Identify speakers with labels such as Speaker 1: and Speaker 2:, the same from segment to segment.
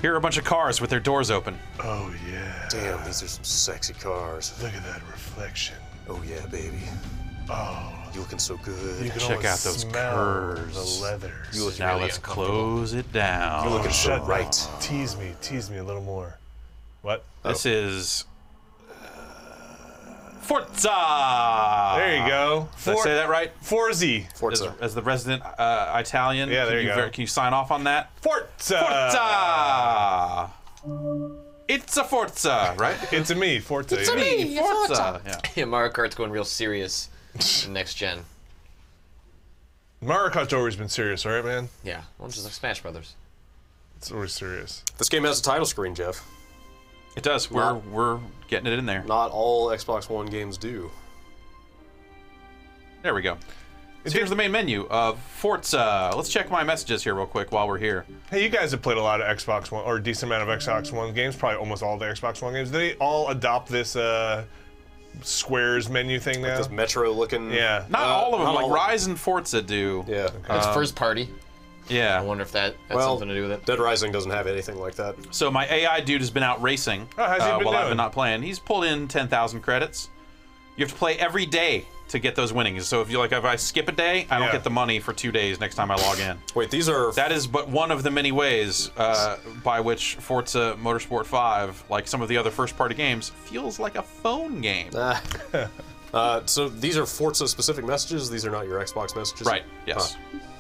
Speaker 1: Here are a bunch of cars with their doors open.
Speaker 2: Oh, yeah.
Speaker 3: Damn, these are some sexy cars.
Speaker 2: Look at that reflection.
Speaker 3: Oh, yeah, baby.
Speaker 2: Oh.
Speaker 3: You looking so good.
Speaker 2: You can
Speaker 1: Check
Speaker 2: almost
Speaker 1: out those
Speaker 2: smell
Speaker 1: curves.
Speaker 2: the leather.
Speaker 3: You look
Speaker 1: Now
Speaker 3: really
Speaker 1: let's
Speaker 3: uncomfortable.
Speaker 1: close it down.
Speaker 3: You're looking so right.
Speaker 2: Tease me a little more. What?
Speaker 1: This is Forza.
Speaker 2: There you go.
Speaker 1: Did I say that right?
Speaker 2: Forza.
Speaker 3: Forza.
Speaker 1: As the resident Italian,
Speaker 2: Yeah, there you go.
Speaker 1: Can you sign off on that?
Speaker 2: Forza.
Speaker 1: Forza. It's a Forza, right?
Speaker 2: It's a me, Forza.
Speaker 1: It's a me, Forza. Yeah.
Speaker 4: Yeah, Mario Kart's going real serious next gen.
Speaker 2: Mario Kart's always been serious, all right, man?
Speaker 4: Yeah, well, just like Smash Brothers.
Speaker 2: It's always serious.
Speaker 3: This game has a title screen, Jeff.
Speaker 1: It does. We're getting it in there.
Speaker 3: Not all Xbox One games do.
Speaker 1: There we go. So here's the main menu of Forza. Let's check my messages here real quick while we're here.
Speaker 2: Hey, you guys have played a lot of Xbox One, or a decent amount of Xbox One games, probably almost all the Xbox One games. Do they all adopt this squares menu thing now?
Speaker 3: This Metro-looking...
Speaker 2: Yeah.
Speaker 1: Not all of them.
Speaker 3: not
Speaker 1: Like
Speaker 3: all of
Speaker 1: Rise and Forza do.
Speaker 3: Yeah.
Speaker 4: It's first party. I
Speaker 1: Yeah.
Speaker 4: wonder if that has
Speaker 3: Well,
Speaker 4: something to do with it.
Speaker 3: Dead Rising doesn't have anything like that.
Speaker 1: So my AI dude has been out racing
Speaker 2: Oh, how's he been
Speaker 1: while I've
Speaker 2: doing?
Speaker 1: been not playing. He's pulled in 10,000 credits. You have to play every day to get those winnings. So if I skip a day, I don't
Speaker 2: Yeah.
Speaker 1: get the money for 2 days next time I log in.
Speaker 3: Wait, these are...
Speaker 1: That is but one of the many ways by which Forza Motorsport 5, like some of the other first-party games, feels like a phone game.
Speaker 3: so these are Forza-specific messages? These are not your Xbox messages?
Speaker 1: Right, yes.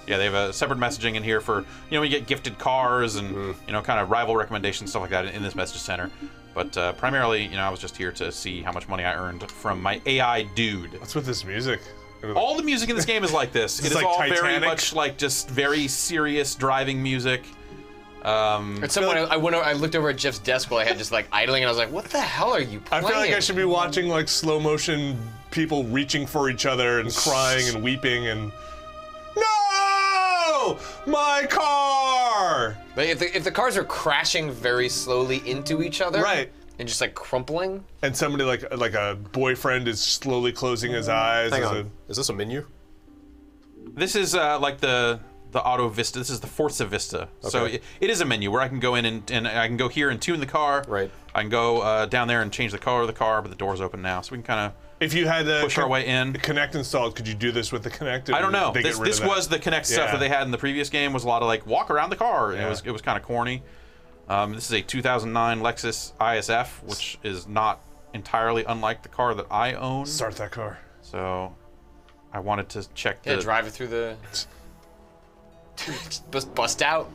Speaker 1: Yeah, they have a separate messaging in here for, you get gifted cars and, kind of rival recommendations, stuff like that in this message center. But primarily, I was just here to see how much money I earned from my AI dude.
Speaker 2: What's with this music?
Speaker 1: All the music in this game is like this. It is
Speaker 2: like
Speaker 1: all very
Speaker 2: Titanic?
Speaker 1: much like just very serious driving music.
Speaker 4: At some point, I looked over at Jeff's desk while I had just like idling, and I was like, "What the hell are you
Speaker 2: I
Speaker 4: playing?"
Speaker 2: feel like I should be watching like slow motion people reaching for each other and crying and weeping and... No! My car!
Speaker 4: But if the cars are crashing very slowly into each other,
Speaker 2: Right.
Speaker 4: and just like crumpling,
Speaker 2: And somebody like a boyfriend is slowly closing his eyes.
Speaker 3: Hang
Speaker 2: as
Speaker 3: on. Is this a menu?
Speaker 1: This is like the Auto Vista. This is the Forza Vista. So
Speaker 3: Okay.
Speaker 1: it is a menu where I can go in and I can go here and tune the car.
Speaker 3: Right.
Speaker 1: I can go down there and change the color of the car, but the door's open now, so we can kind of
Speaker 2: If you had
Speaker 1: push our way in.
Speaker 2: Connect installed, could you do this with the Connect?
Speaker 1: I don't know.
Speaker 2: They get rid
Speaker 1: This
Speaker 2: of that?
Speaker 1: was the Kinect stuff
Speaker 2: Yeah.
Speaker 1: that they had in the previous game. Was a lot of like walk around the car. And
Speaker 2: Yeah.
Speaker 1: It was kind of corny. This is a 2009 Lexus ISF, which is not entirely unlike the car that I own.
Speaker 2: Start that car.
Speaker 1: So I wanted to check
Speaker 4: yeah,
Speaker 1: the.
Speaker 4: drive it through the. Just bust out.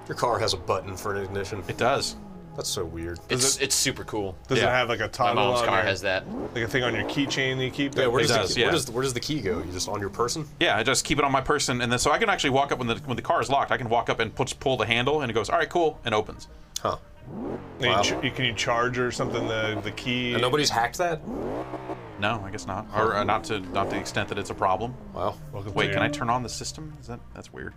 Speaker 3: Your car has a button for an ignition.
Speaker 1: It does.
Speaker 3: That's so weird.
Speaker 4: It's super cool.
Speaker 2: Does
Speaker 1: Yeah.
Speaker 2: it have like a
Speaker 4: My
Speaker 2: toggle
Speaker 4: mom's
Speaker 2: on
Speaker 4: car
Speaker 2: your-
Speaker 4: has that.
Speaker 2: like a thing on your keychain that you keep?
Speaker 3: Yeah, where
Speaker 1: It
Speaker 3: does,
Speaker 1: does,
Speaker 3: the,
Speaker 1: yeah.
Speaker 3: where does the key go? You just on your person?
Speaker 1: Yeah, I just keep it on my person, and then so I can actually walk up when the car is locked. I can walk up and pull the handle, and it goes, all right, cool, and opens.
Speaker 3: Huh.
Speaker 2: And
Speaker 3: Wow.
Speaker 2: can you charge or something the key?
Speaker 3: And nobody's hacked that?
Speaker 1: No, I guess not, or not to the extent that it's a problem.
Speaker 3: Wow.
Speaker 2: Welcome
Speaker 1: Wait,
Speaker 2: to
Speaker 1: can
Speaker 2: your-
Speaker 1: I turn on the system? That's weird.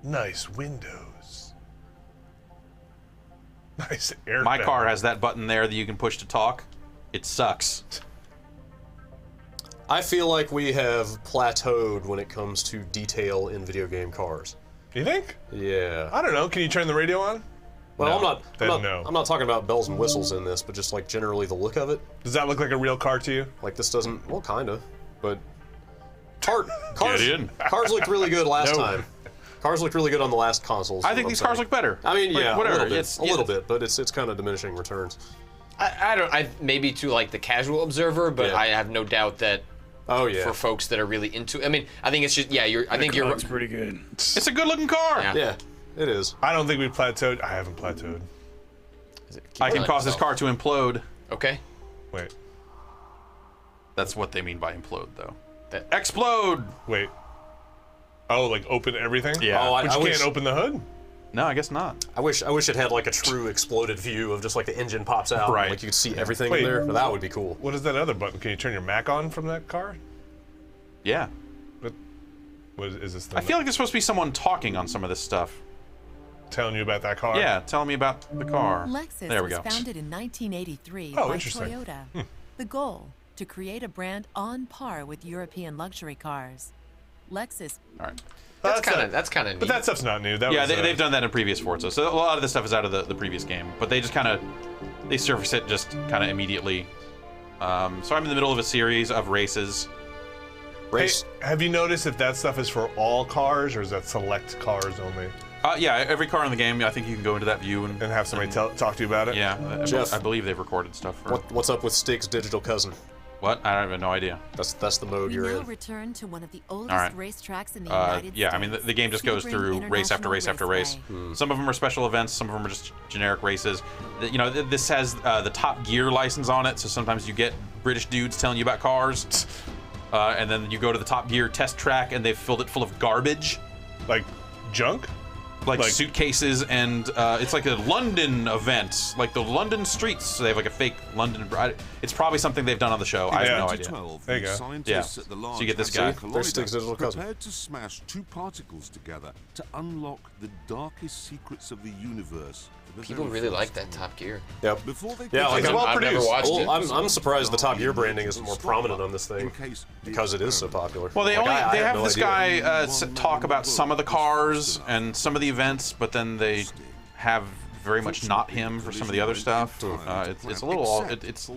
Speaker 2: Nice windows. Nice air.
Speaker 1: My car
Speaker 2: vent.
Speaker 1: has that button there that you can push to talk. It sucks.
Speaker 3: I feel like we have plateaued when it comes to detail in video game cars.
Speaker 2: You think?
Speaker 3: Yeah.
Speaker 2: I don't know. Can you turn the radio on?
Speaker 3: Well,
Speaker 1: No.
Speaker 3: I'm not talking about bells and whistles in this, but just like generally the look of it.
Speaker 2: Does that look like a real car to you?
Speaker 3: Like this doesn't, well, kinda, but cars
Speaker 1: in.
Speaker 3: cars looked really good last
Speaker 2: No.
Speaker 3: time. Cars looked really good on the last consoles.
Speaker 1: I
Speaker 3: is
Speaker 1: think
Speaker 3: what
Speaker 1: these
Speaker 3: I'm
Speaker 1: cars
Speaker 3: saying.
Speaker 1: look better.
Speaker 3: I mean,
Speaker 1: Like,
Speaker 3: yeah,
Speaker 1: whatever.
Speaker 3: a little bit, but it's kind of diminishing returns.
Speaker 4: I maybe to like the casual observer, but
Speaker 3: Yeah.
Speaker 4: I have no doubt that
Speaker 3: Oh yeah.
Speaker 4: for folks that are really into. I mean, I think it's just I think you're.
Speaker 5: pretty good.
Speaker 1: It's a good-looking car.
Speaker 4: Yeah.
Speaker 3: Yeah, it is.
Speaker 2: I don't think we plateaued. I haven't plateaued.
Speaker 1: I can cause this car to implode.
Speaker 4: Okay.
Speaker 2: Wait.
Speaker 1: That's what they mean by implode, though.
Speaker 4: That-
Speaker 1: Explode!
Speaker 2: Wait. Oh, like open everything?
Speaker 1: Yeah.
Speaker 3: Oh,
Speaker 2: But you
Speaker 3: wish,
Speaker 2: can't open the hood?
Speaker 1: No, I guess not.
Speaker 3: I wish it had like a true exploded view of just like the engine pops out.
Speaker 1: Right.
Speaker 3: Like you could see everything
Speaker 2: Wait.
Speaker 3: in there. That would be cool.
Speaker 2: What is that other button? Can you turn your Mac on from that car?
Speaker 1: Yeah.
Speaker 2: What is this thing?
Speaker 1: I feel like there's supposed to be someone talking on some of this stuff.
Speaker 2: telling you about that car?
Speaker 1: Yeah, telling me about the car.
Speaker 6: Lexus
Speaker 1: There we
Speaker 6: was
Speaker 1: go.
Speaker 6: founded in 1983
Speaker 2: Oh,
Speaker 6: by
Speaker 2: interesting.
Speaker 6: Toyota. The goal, to create a brand on par with European luxury cars. Lexus
Speaker 1: All right.
Speaker 4: That's kind of neat.
Speaker 2: But that stuff's not new. That
Speaker 1: Yeah,
Speaker 2: was,
Speaker 1: they've done that in previous Forza. So a lot of this stuff is out of the previous game, but they just they surface it just kind of immediately. So I'm in the middle of a series of races.
Speaker 2: Hey, have you noticed if that stuff is for all cars or is that select cars only?
Speaker 1: Yeah, every car in the game, I think you can go into that view and
Speaker 2: have somebody talk to you about it?
Speaker 1: Yeah,
Speaker 3: Jeff,
Speaker 1: I believe they've recorded stuff.
Speaker 3: What's up with Stig's digital cousin?
Speaker 1: What? I have no idea.
Speaker 3: That's the mode
Speaker 6: We
Speaker 3: you're
Speaker 6: now
Speaker 3: in.
Speaker 6: return to one of the oldest
Speaker 1: right.
Speaker 6: racetracks in the United States.
Speaker 1: Yeah, I mean, the game just goes through race after race after race. Some of them are special events, some of them are just generic races. You know, this has the Top Gear license on it, so sometimes you get British dudes telling you about cars. And then you go to the Top Gear test track, and they've filled it full of garbage.
Speaker 2: Like junk?
Speaker 1: Like suitcases, and it's like a London event, like the London streets. So they have like a fake London. It's probably something they've done on the show. I have no idea.
Speaker 2: There you go.
Speaker 1: Yeah. So you get this guy.
Speaker 3: There's Stig's digital cousin.
Speaker 5: Prepared to smash two particles together to unlock the darkest secrets of the universe.
Speaker 4: People really like that Top Gear.
Speaker 3: Yep.
Speaker 5: Before they
Speaker 3: Yeah, like
Speaker 4: I've never watched it.
Speaker 3: I'm surprised the Top Gear branding isn't more prominent on this thing because it is so popular.
Speaker 1: Well, they
Speaker 3: Like,
Speaker 1: they have
Speaker 3: no
Speaker 1: this
Speaker 3: idea.
Speaker 1: guy talk about some of the cars and some of the events, but then they have very much not him for some of the other stuff. It's a little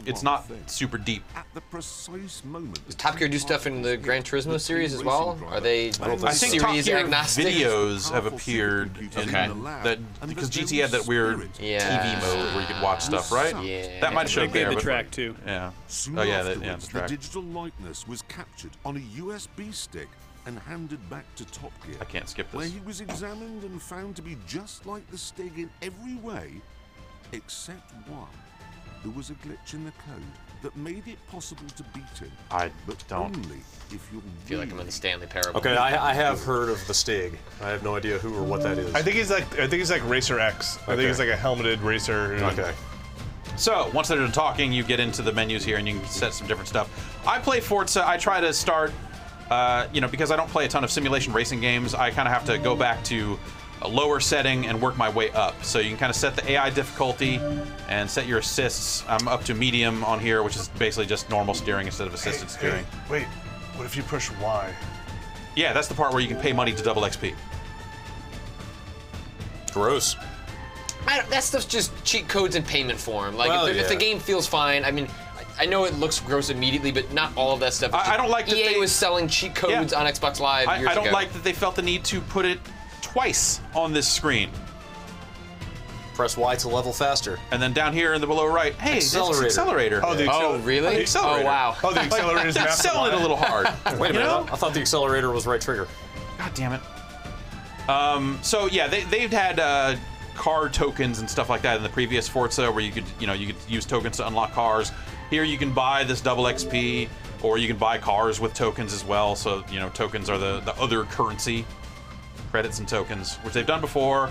Speaker 1: it's not super deep.
Speaker 5: at the precise moment.
Speaker 4: Does Top Gear do stuff in the Gran Turismo series as well? Are they
Speaker 1: I think Top
Speaker 4: series
Speaker 1: Gear
Speaker 4: agnostic?
Speaker 1: videos have appeared in
Speaker 4: Okay.
Speaker 1: that because GT had that weird
Speaker 4: Yeah.
Speaker 1: TV mode where you could watch stuff, right?
Speaker 4: Yeah.
Speaker 1: That might show up
Speaker 7: They
Speaker 1: there.
Speaker 7: made the
Speaker 1: but-
Speaker 7: track too.
Speaker 1: Yeah.
Speaker 5: Soon
Speaker 1: Oh yeah,
Speaker 5: afterwards,
Speaker 1: the
Speaker 5: the
Speaker 1: track.
Speaker 5: digital likeness was captured on a USB stick and handed back to Top Gear.
Speaker 1: I can't skip
Speaker 5: Where
Speaker 1: this.
Speaker 5: he was examined and found to be just like the Stig in every way, except one. There was a glitch in the code that made it possible to beat him,
Speaker 1: I
Speaker 5: but
Speaker 1: don't.
Speaker 5: only if you're
Speaker 4: I feel like I'm in the Stanley Parable.
Speaker 3: Okay, I have heard of the Stig. I have no idea who or what that is.
Speaker 2: I think he's like Racer X. I think he's like a helmeted racer.
Speaker 3: Okay.
Speaker 1: So, once they're done talking, you get into the menus here and you can set some different stuff. I play Forza. I try to start, because I don't play a ton of simulation racing games, I kind of have to go back to a lower setting and work my way up. So you can kind of set the AI difficulty and set your assists. I'm up to medium on here, which is basically just normal steering instead of assisted steering.
Speaker 2: Wait, what if you push Y?
Speaker 1: Yeah, that's the part where you can pay money to double XP.
Speaker 3: Gross.
Speaker 4: That stuff's just cheat codes in payment form. Like,
Speaker 3: Well,
Speaker 4: if the
Speaker 3: yeah.
Speaker 4: game feels fine, I mean, I know it looks gross immediately, but not all of that stuff.
Speaker 1: I don't like that
Speaker 4: EA
Speaker 1: they-
Speaker 4: was selling cheat codes
Speaker 1: Yeah.
Speaker 4: on Xbox Live years
Speaker 1: I don't
Speaker 4: ago.
Speaker 1: like that they felt the need to put it twice on this screen.
Speaker 3: Press Y to level faster.
Speaker 1: And then down here in the below right, hey, this is
Speaker 3: Accelerator.
Speaker 1: accelerator.
Speaker 2: Oh, the
Speaker 4: Oh, really?
Speaker 1: The accelerator.
Speaker 4: Oh, wow.
Speaker 2: Oh, the accelerator's
Speaker 1: They're
Speaker 2: map.
Speaker 1: selling it a little hard.
Speaker 3: Wait a
Speaker 1: You
Speaker 3: minute.
Speaker 1: know?
Speaker 3: I thought the accelerator was right trigger.
Speaker 1: God damn it. So yeah, they've had car tokens and stuff like that in the previous Forza, where you could use tokens to unlock cars. Here you can buy this double XP, or you can buy cars with tokens as well. So tokens are the other currency, credits and tokens, which they've done before.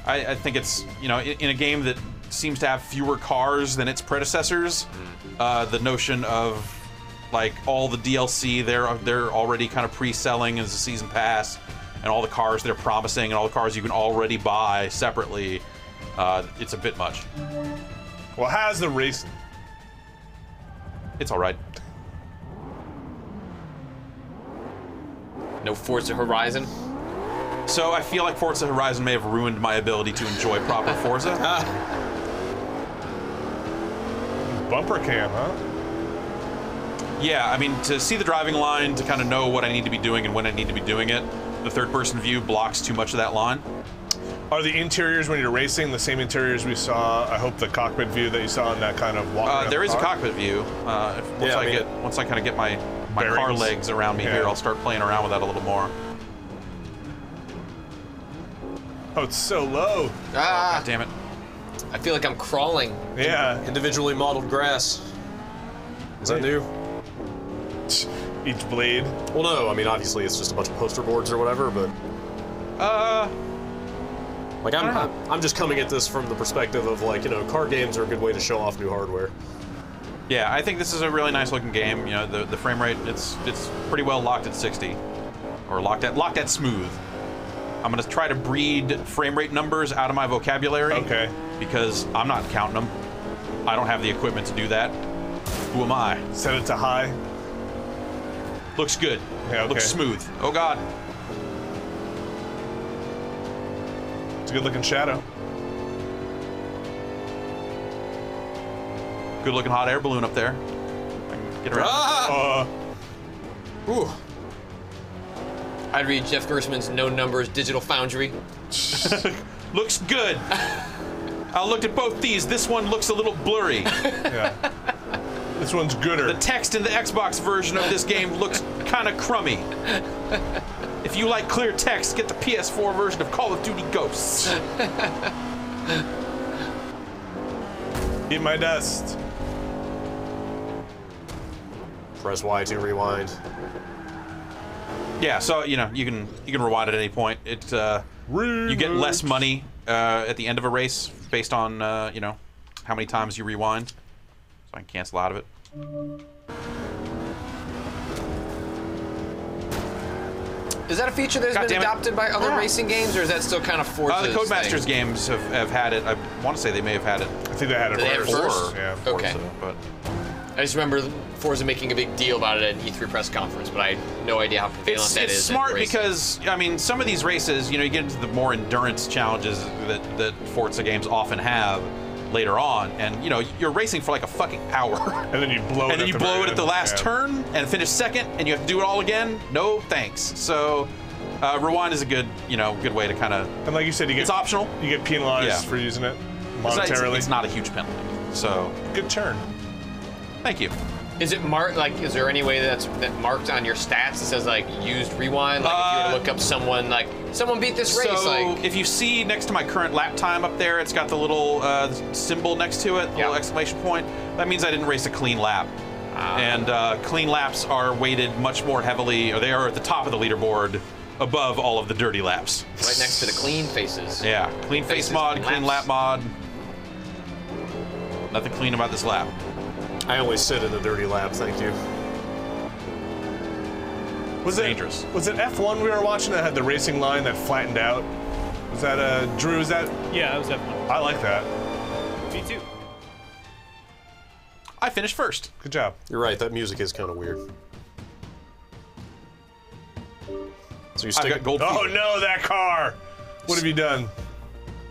Speaker 1: I think it's in a game that seems to have fewer cars than its predecessors. The notion of like all the DLC they're already kind of pre-selling as a season pass, and all the cars they're promising, and all the cars you can already buy separately. It's a bit much.
Speaker 2: Well, how's the racing?
Speaker 1: It's all right.
Speaker 4: No Forza Horizon.
Speaker 1: So I feel like Forza Horizon may have ruined my ability to enjoy proper Forza.
Speaker 2: Bumper cam, huh?
Speaker 1: Yeah, I mean, to see the driving line, to kind of know what I need to be doing and when I need to be doing it, the third-person view blocks too much of that line.
Speaker 2: Are the interiors when you're racing the same interiors we saw? I hope the cockpit view that you saw in that kind of walk around
Speaker 1: There
Speaker 2: the
Speaker 1: is a
Speaker 2: car?
Speaker 1: cockpit view. Once I kind of get my car
Speaker 2: Bearings.
Speaker 1: legs around me
Speaker 2: Yeah.
Speaker 1: here, I'll start playing around with that a little more.
Speaker 2: Oh, it's so low.
Speaker 4: Ah,
Speaker 1: God damn it.
Speaker 4: I feel like I'm crawling.
Speaker 2: Yeah.
Speaker 3: Individually modeled grass. Is that new?
Speaker 2: Each blade.
Speaker 3: Well, no. I mean, obviously, it's just a bunch of poster boards or whatever, but like I'm just coming at this from the perspective of like car games are a good way to show off new hardware.
Speaker 1: Yeah, I think this is a really nice looking game. The frame rate, it's pretty well locked at 60, or locked at smooth. I'm gonna try to breed frame rate numbers out of my vocabulary.
Speaker 2: Okay.
Speaker 1: Because I'm not counting them. I don't have the equipment to do that. Who am I?
Speaker 2: Set it to high.
Speaker 1: Looks good.
Speaker 2: Yeah, okay.
Speaker 1: Looks smooth. Oh God.
Speaker 2: a good-looking shadow.
Speaker 1: Good looking hot air balloon up there. I can get around.
Speaker 3: Ooh.
Speaker 4: I'd read Jeff Gerstmann's No Numbers Digital Foundry.
Speaker 1: Looks good. I looked at both these. This one looks a little blurry.
Speaker 2: Yeah. This one's gooder.
Speaker 1: The text in the Xbox version of this game looks kind of crummy. If you like clear text, get the PS4 version of Call of Duty Ghosts.
Speaker 2: Eat my dust.
Speaker 3: Press Y to rewind.
Speaker 1: Yeah, so you know you can rewind at any point. It you get less money at the end of a race based on you know how many times you rewind. So I can cancel out of it.
Speaker 4: Is that a feature that's been adopted by other racing games, or is that still kind of Forza's
Speaker 1: The Codemasters
Speaker 4: thing?
Speaker 1: games have had it. I want to say they may have had it.
Speaker 2: I think they had it
Speaker 4: Did they have it first?
Speaker 2: Forza, yeah.
Speaker 4: Okay.
Speaker 1: Forza, but
Speaker 4: I just remember Forza making a big deal about it at an E3 press conference, but I had no idea how prevalent that is.
Speaker 1: It's
Speaker 4: in
Speaker 1: smart
Speaker 4: racing.
Speaker 1: because, I mean, some of these races, you know, you get into the more endurance challenges that Forza games often have later on, and, you know, you're racing for like a fucking hour.
Speaker 2: And then you blow it
Speaker 1: And then you blow it at the last turn and finish second, and you have to do it all again? No thanks. So, rewind is a good way to kind of...
Speaker 2: And like you said,
Speaker 1: It's optional.
Speaker 2: You get penalized
Speaker 1: Yeah.
Speaker 2: for using it
Speaker 1: It's
Speaker 2: monetarily.
Speaker 1: it's not a huge penalty. So,
Speaker 2: Good turn.
Speaker 1: thank you.
Speaker 4: Is it marked, like, is there any way that marked on your stats that says, like, used rewind? Like, if you were to look up someone, like, someone beat this race,
Speaker 1: So
Speaker 4: like...
Speaker 1: if you see next to my current lap time up there, it's got the little symbol next to it, the little exclamation point. That means I didn't race a clean lap. And clean laps are weighted much more heavily, or they are at the top of the leaderboard above all of the dirty laps.
Speaker 4: Right next to the clean faces.
Speaker 1: Yeah, clean face
Speaker 4: Faces,
Speaker 1: mod,
Speaker 4: clean
Speaker 1: clean lap
Speaker 4: laps.
Speaker 1: mod. Nothing clean about this lap.
Speaker 3: I only sit in a dirty lap, thank you.
Speaker 2: Was
Speaker 1: dangerous.
Speaker 2: Was it F1 we were watching that had the racing line that flattened out? Was that Drew? Is that?
Speaker 7: Yeah, it was F1.
Speaker 2: I like that.
Speaker 7: Me too.
Speaker 1: I finished first.
Speaker 2: Good job.
Speaker 3: You're right, that music is kind of weird. So you
Speaker 1: I've
Speaker 3: stick
Speaker 1: got gold feet.
Speaker 2: Oh no, that car! What have you done?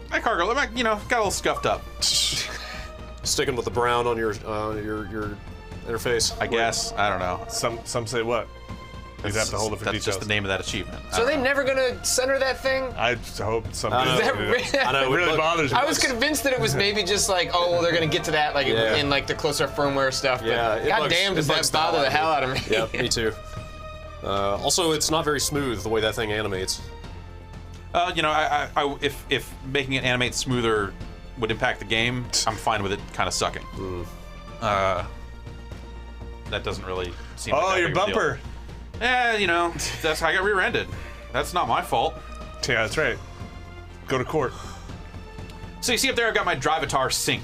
Speaker 1: My cargo, got a little scuffed up,
Speaker 3: sticking with the brown on your interface.
Speaker 1: I guess. I don't know.
Speaker 2: Some say what? You'd have to hold it for
Speaker 1: That's
Speaker 2: details.
Speaker 1: just the name of that achievement. I
Speaker 4: So
Speaker 1: don't
Speaker 4: they
Speaker 1: know.
Speaker 4: never gonna center that thing?
Speaker 2: I hope some.
Speaker 3: I know.
Speaker 2: It
Speaker 3: I know.
Speaker 2: really bothers me.
Speaker 4: I was convinced that it was maybe just like, oh, well, they're gonna get to that like
Speaker 3: Yeah.
Speaker 4: in like the closer firmware stuff. But
Speaker 3: Yeah, it
Speaker 4: God
Speaker 3: bugs-
Speaker 4: damn,
Speaker 3: it
Speaker 4: does that
Speaker 3: bugs the
Speaker 4: bother
Speaker 3: hell
Speaker 4: the hell out of me?
Speaker 3: Yeah, me too. Also, it's not very smooth the way that thing animates.
Speaker 1: If making it animate smoother would impact the game, I'm fine with it kind of sucking. That doesn't really seem like
Speaker 2: Oh,
Speaker 1: that
Speaker 2: your
Speaker 1: big of a deal.
Speaker 2: bumper.
Speaker 1: That's how I got rear-ended. That's not my fault.
Speaker 2: Yeah, that's right. Go to court.
Speaker 1: So you see up there, I've got my Drivatar sync.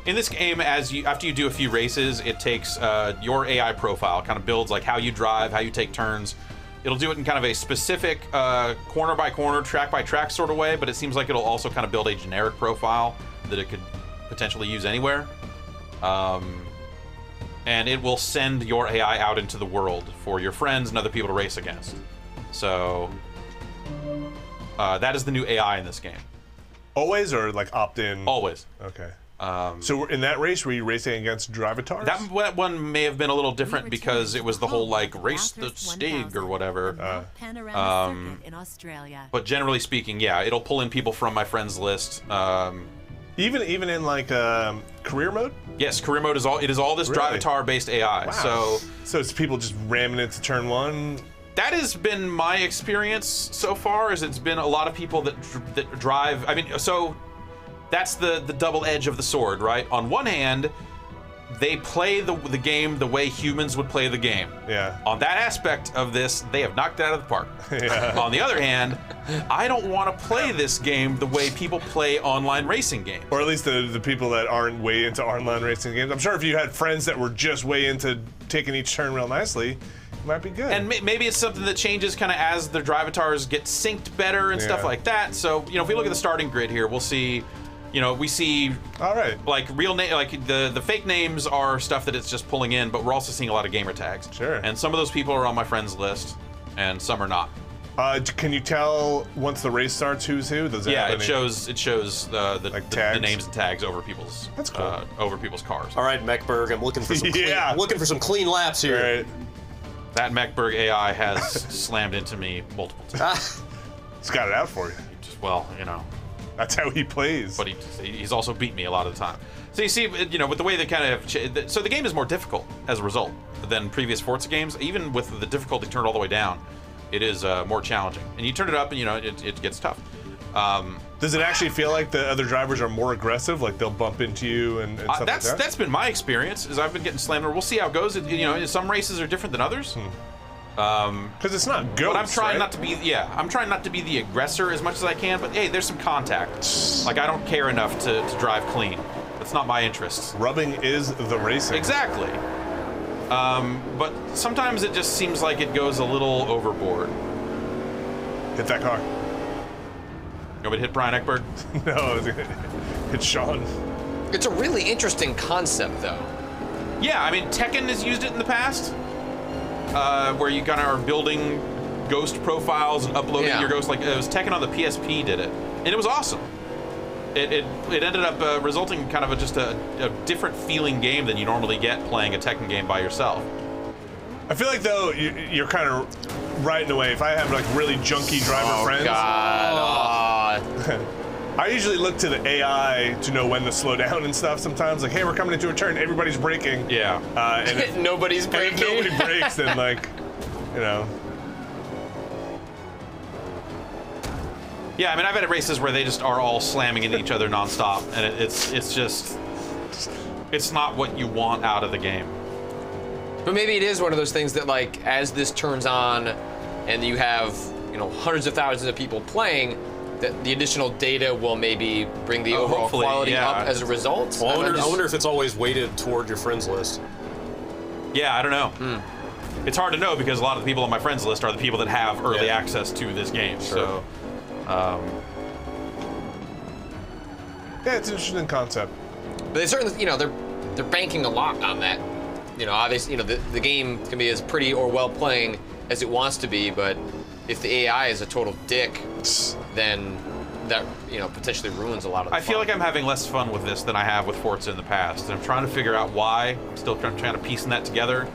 Speaker 1: In this game, after you do a few races, it takes your AI profile, kind of builds like how you drive, how you take turns. It'll do it in kind of a specific corner by corner, track by track sort of way, but it seems like it'll also kind of build a generic profile that it could potentially use anywhere. And it will send your AI out into the world for your friends and other people to race against. So that is the new AI in this game.
Speaker 2: Always or like opt-in?
Speaker 1: Always.
Speaker 2: Okay. So in that race, were you racing against Drivatars?
Speaker 1: That one may have been a little different because it was the whole like race the Stig or whatever.
Speaker 6: Panorama Circuit in Australia.
Speaker 1: But generally speaking, yeah, it'll pull in people from my friends list.
Speaker 2: Even in like career mode?
Speaker 1: Yes, career mode is all this
Speaker 2: Really?
Speaker 1: Drivatar based AI.
Speaker 2: Wow. So it's people just ramming into turn one.
Speaker 1: That has been my experience so far. Is it's been a lot of people that drive. I mean, so that's the double edge of the sword, right? On one hand, they play the game the way humans would play the game.
Speaker 2: Yeah.
Speaker 1: On that aspect of this, they have knocked it out of the park.
Speaker 2: Yeah.
Speaker 1: On the other hand, I don't want to play this game the way people play online racing games.
Speaker 2: Or at least the people that aren't way into online racing games. I'm sure if you had friends that were just way into taking each turn real nicely, it might be good.
Speaker 1: And maybe it's something that changes kind of as the Drivatars get synced better and stuff
Speaker 2: Yeah.
Speaker 1: like that. So, if we look at the starting grid here, we'll see, we see
Speaker 2: All right.
Speaker 1: like real name, like the fake names are stuff that it's just pulling in, but we're also seeing a lot of gamer tags.
Speaker 2: Sure.
Speaker 1: And some of those people are on my friends list, and some are not.
Speaker 2: Can you tell once the race starts who's who? Does
Speaker 1: Yeah,
Speaker 2: have
Speaker 1: it
Speaker 2: any-
Speaker 1: shows the
Speaker 2: tags?
Speaker 1: names and tags over people's
Speaker 2: That's cool.
Speaker 1: over people's cars.
Speaker 3: All right, Mechberg, I'm looking for some
Speaker 2: Yeah.
Speaker 3: I'm looking for some clean laps here.
Speaker 2: Right.
Speaker 1: That Mechberg AI has slammed into me multiple times.
Speaker 2: It's got it out for you.
Speaker 1: Just, well, you know,
Speaker 2: That's how he plays.
Speaker 1: but he's also beat me a lot of the time. So you see, you know, with the way they kind of so the game is more difficult as a result than previous Forza games. Even with the difficulty turned all the way down, it is more challenging. And you turn it up, and you know it gets tough.
Speaker 2: Does it actually feel like the other drivers are more aggressive? Like they'll bump into you and stuff like that?
Speaker 1: That's been my experience. Is I've been getting slammed. We'll see how it goes. You know, some races are different than others.
Speaker 2: Because it's not Ghost,
Speaker 1: But I'm trying
Speaker 2: right?
Speaker 1: not to be. Yeah, I'm trying not to be the aggressor as much as I can. But hey, there's some contact. Like I don't care enough to drive clean. That's not my interest.
Speaker 2: Rubbing is the racing.
Speaker 1: Exactly. But sometimes it just seems like it goes a little overboard.
Speaker 2: Hit that car.
Speaker 1: You want me to hit Brian Eckberg?
Speaker 2: No, it's Sean.
Speaker 4: It's a really interesting concept, though.
Speaker 1: Yeah, I mean, Tekken has used it in the past, where you kind of are building ghost profiles and uploading
Speaker 4: Yeah.
Speaker 1: your ghost. Like it was Tekken on the PSP did it, and it was awesome. It ended up resulting in kind of just a different feeling game than you normally get playing a Tekken game by yourself.
Speaker 2: I feel like though you're kind of right in a way. If I have like really junky driver friends,
Speaker 4: God.
Speaker 2: I usually look to the AI to know when to slow down and stuff. Sometimes like, hey, we're coming into a turn, everybody's braking.
Speaker 1: Yeah.
Speaker 2: And if,
Speaker 4: Nobody's
Speaker 2: and if
Speaker 4: breaking.
Speaker 2: nobody brakes, then like, you know.
Speaker 1: Yeah, I mean, I've had races where they just are all slamming into each other nonstop, and it's not what you want out of the game.
Speaker 4: But maybe it is one of those things that, like, as this turns on, and you have, you know, hundreds of thousands of people playing, that the additional data will maybe bring the overall
Speaker 1: hopefully,
Speaker 4: quality
Speaker 1: yeah.
Speaker 4: up as a result.
Speaker 3: Well, I
Speaker 4: I'm just-
Speaker 3: wonder if it's always weighted toward your friends list.
Speaker 1: Yeah, I don't know. It's hard to know because a lot of the people on my friends list are the people that have early
Speaker 3: Yeah.
Speaker 1: access to this game.
Speaker 3: Sure.
Speaker 1: So,
Speaker 2: Yeah, it's an interesting concept.
Speaker 4: But they certainly, you know, they're banking a lot on that. You know, obviously, you know, the game can be as pretty or well playing as it wants to be, but if the AI is a total dick, then that, you know, potentially ruins a lot of the
Speaker 1: I feel
Speaker 4: fun.
Speaker 1: like I'm having less fun with this than I have with Forza in the past. And I'm trying to figure out why. I'm still trying to piece that together.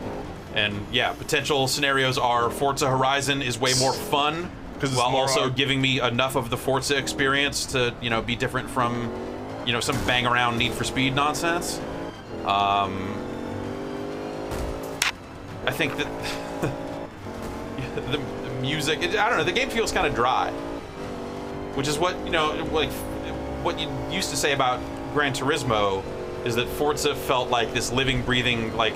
Speaker 1: And yeah, potential scenarios are Forza Horizon is way more fun,
Speaker 2: 'Cause it's
Speaker 1: while
Speaker 2: more
Speaker 1: also
Speaker 2: art.
Speaker 1: giving me enough of the Forza experience to, you know, be different from, you know, some bang around Need for Speed nonsense. I think that the music, I don't know, the game feels kind of dry, which is what, you know, like what you used to say about Gran Turismo is that Forza felt like this living, breathing, like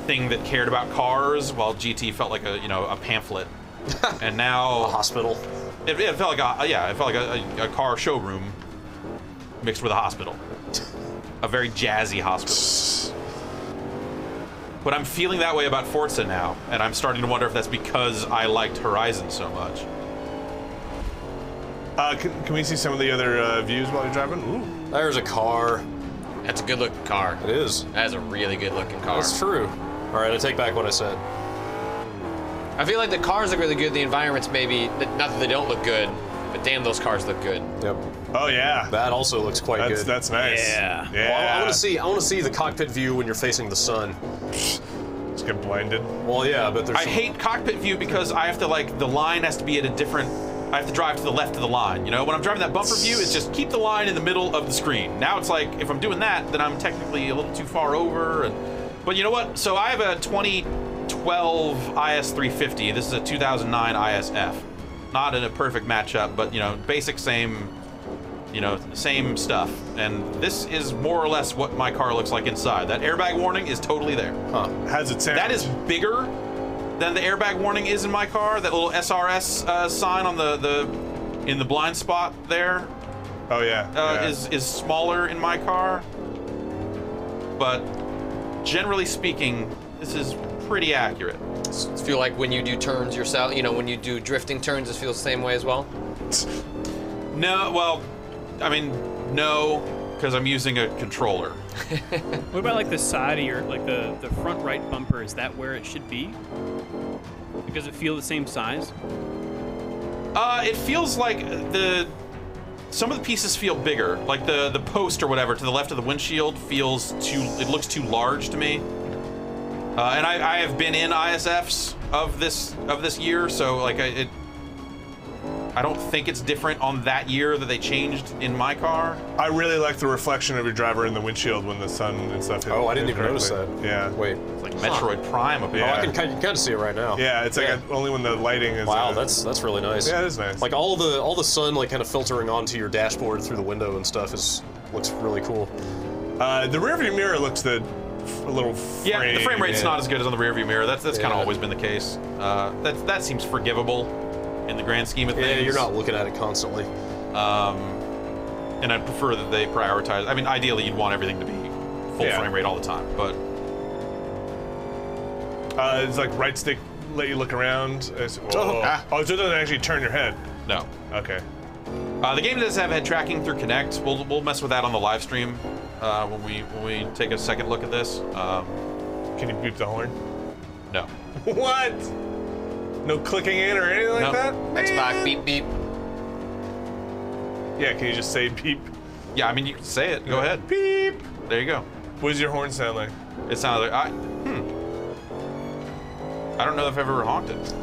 Speaker 1: thing that cared about cars, while GT felt like a, you know, a pamphlet. And now
Speaker 3: Hospital.
Speaker 1: it felt like a car showroom mixed with a hospital, a very jazzy hospital. But I'm feeling that way about Forza now, and I'm starting to wonder if that's because I liked Horizon so much.
Speaker 2: Can we see some of the other views while you're driving? Ooh.
Speaker 3: There's a car.
Speaker 4: That's a good looking car.
Speaker 3: It is.
Speaker 4: That is a really good looking car.
Speaker 3: That's true. All right, I take back what I said.
Speaker 4: I feel like the cars look really good. The environments maybe, not that they don't look good, but damn, those cars look good.
Speaker 3: Yep.
Speaker 2: Oh yeah.
Speaker 3: That also looks quite good.
Speaker 2: That's nice.
Speaker 7: Yeah.
Speaker 2: Yeah.
Speaker 3: Well, I want to see the cockpit view when you're facing the sun.
Speaker 2: Just get blinded.
Speaker 3: Well, yeah, but there's
Speaker 1: I hate cockpit view because I have to, like, the line has to be at a different, I have to drive to the left of the line. You know, when I'm driving that bumper view, it's just keep the line in the middle of the screen. Now it's like, if I'm doing that, then I'm technically a little too far over. But you know what? So I have a 2012 IS350. This is a 2009 ISF. Not in a perfect matchup, but, you know, basic same, you know, same stuff. And this is more or less what my car looks like inside. That airbag warning is totally there.
Speaker 2: How's it sound?
Speaker 1: That is bigger than the airbag warning is in my car. That little SRS sign on in the blind spot there
Speaker 2: Oh yeah.
Speaker 1: is smaller in my car. But generally speaking, this is pretty accurate.
Speaker 4: Does it feel like when you do turns yourself, you know, when you do drifting turns, it feels the same way as well?
Speaker 1: No, well, I mean, no, because I'm using a controller.
Speaker 7: What about like the side of your, like the front right bumper? Is that where it should be? Does it feel the same size?
Speaker 1: It feels like some of the pieces feel bigger. Like the post or whatever to the left of the windshield it looks too large to me. And I have been in ISFs of this year, so like I don't think it's different on that year that they changed in my car.
Speaker 2: I really like the reflection of your driver in the windshield when the sun and stuff hit.
Speaker 3: Oh, I didn't even
Speaker 2: correctly.
Speaker 3: notice that.
Speaker 2: Yeah.
Speaker 3: Wait.
Speaker 1: It's like Metroid Prime up here.
Speaker 3: Oh, I can kind of see it right now.
Speaker 2: Yeah, it's like only when the lighting is.
Speaker 3: Wow, that's really nice.
Speaker 2: Yeah, it is nice.
Speaker 3: Like all the sun like kind of filtering onto your dashboard through the window and stuff looks really cool.
Speaker 2: The rearview mirror looks a little.
Speaker 1: Yeah, the frame rate's not as good as on the rearview mirror. That's kind of
Speaker 3: Yeah.
Speaker 1: always been the case. That seems forgivable in the grand scheme of things.
Speaker 3: Yeah, you're not looking at it constantly.
Speaker 1: And I'd prefer that they prioritize. I mean, ideally, you'd want everything to be full frame rate all the time, but
Speaker 2: it's like right stick let you look around. Oh, so it doesn't actually turn your head.
Speaker 1: no.
Speaker 2: Okay.
Speaker 1: The game does have head tracking through Kinect. We'll mess with that on the live stream when we take a second look at this.
Speaker 2: Can you beep the horn?
Speaker 1: No.
Speaker 2: What? No clicking in or anything like
Speaker 1: No.
Speaker 2: that?
Speaker 4: Xbox beep beep.
Speaker 2: Yeah, can you just say beep?
Speaker 1: Yeah, I mean, you can say it. Go ahead.
Speaker 2: Beep.
Speaker 1: There you go.
Speaker 2: What does your horn sound like?
Speaker 1: It sounded like I don't know if I've ever honked it.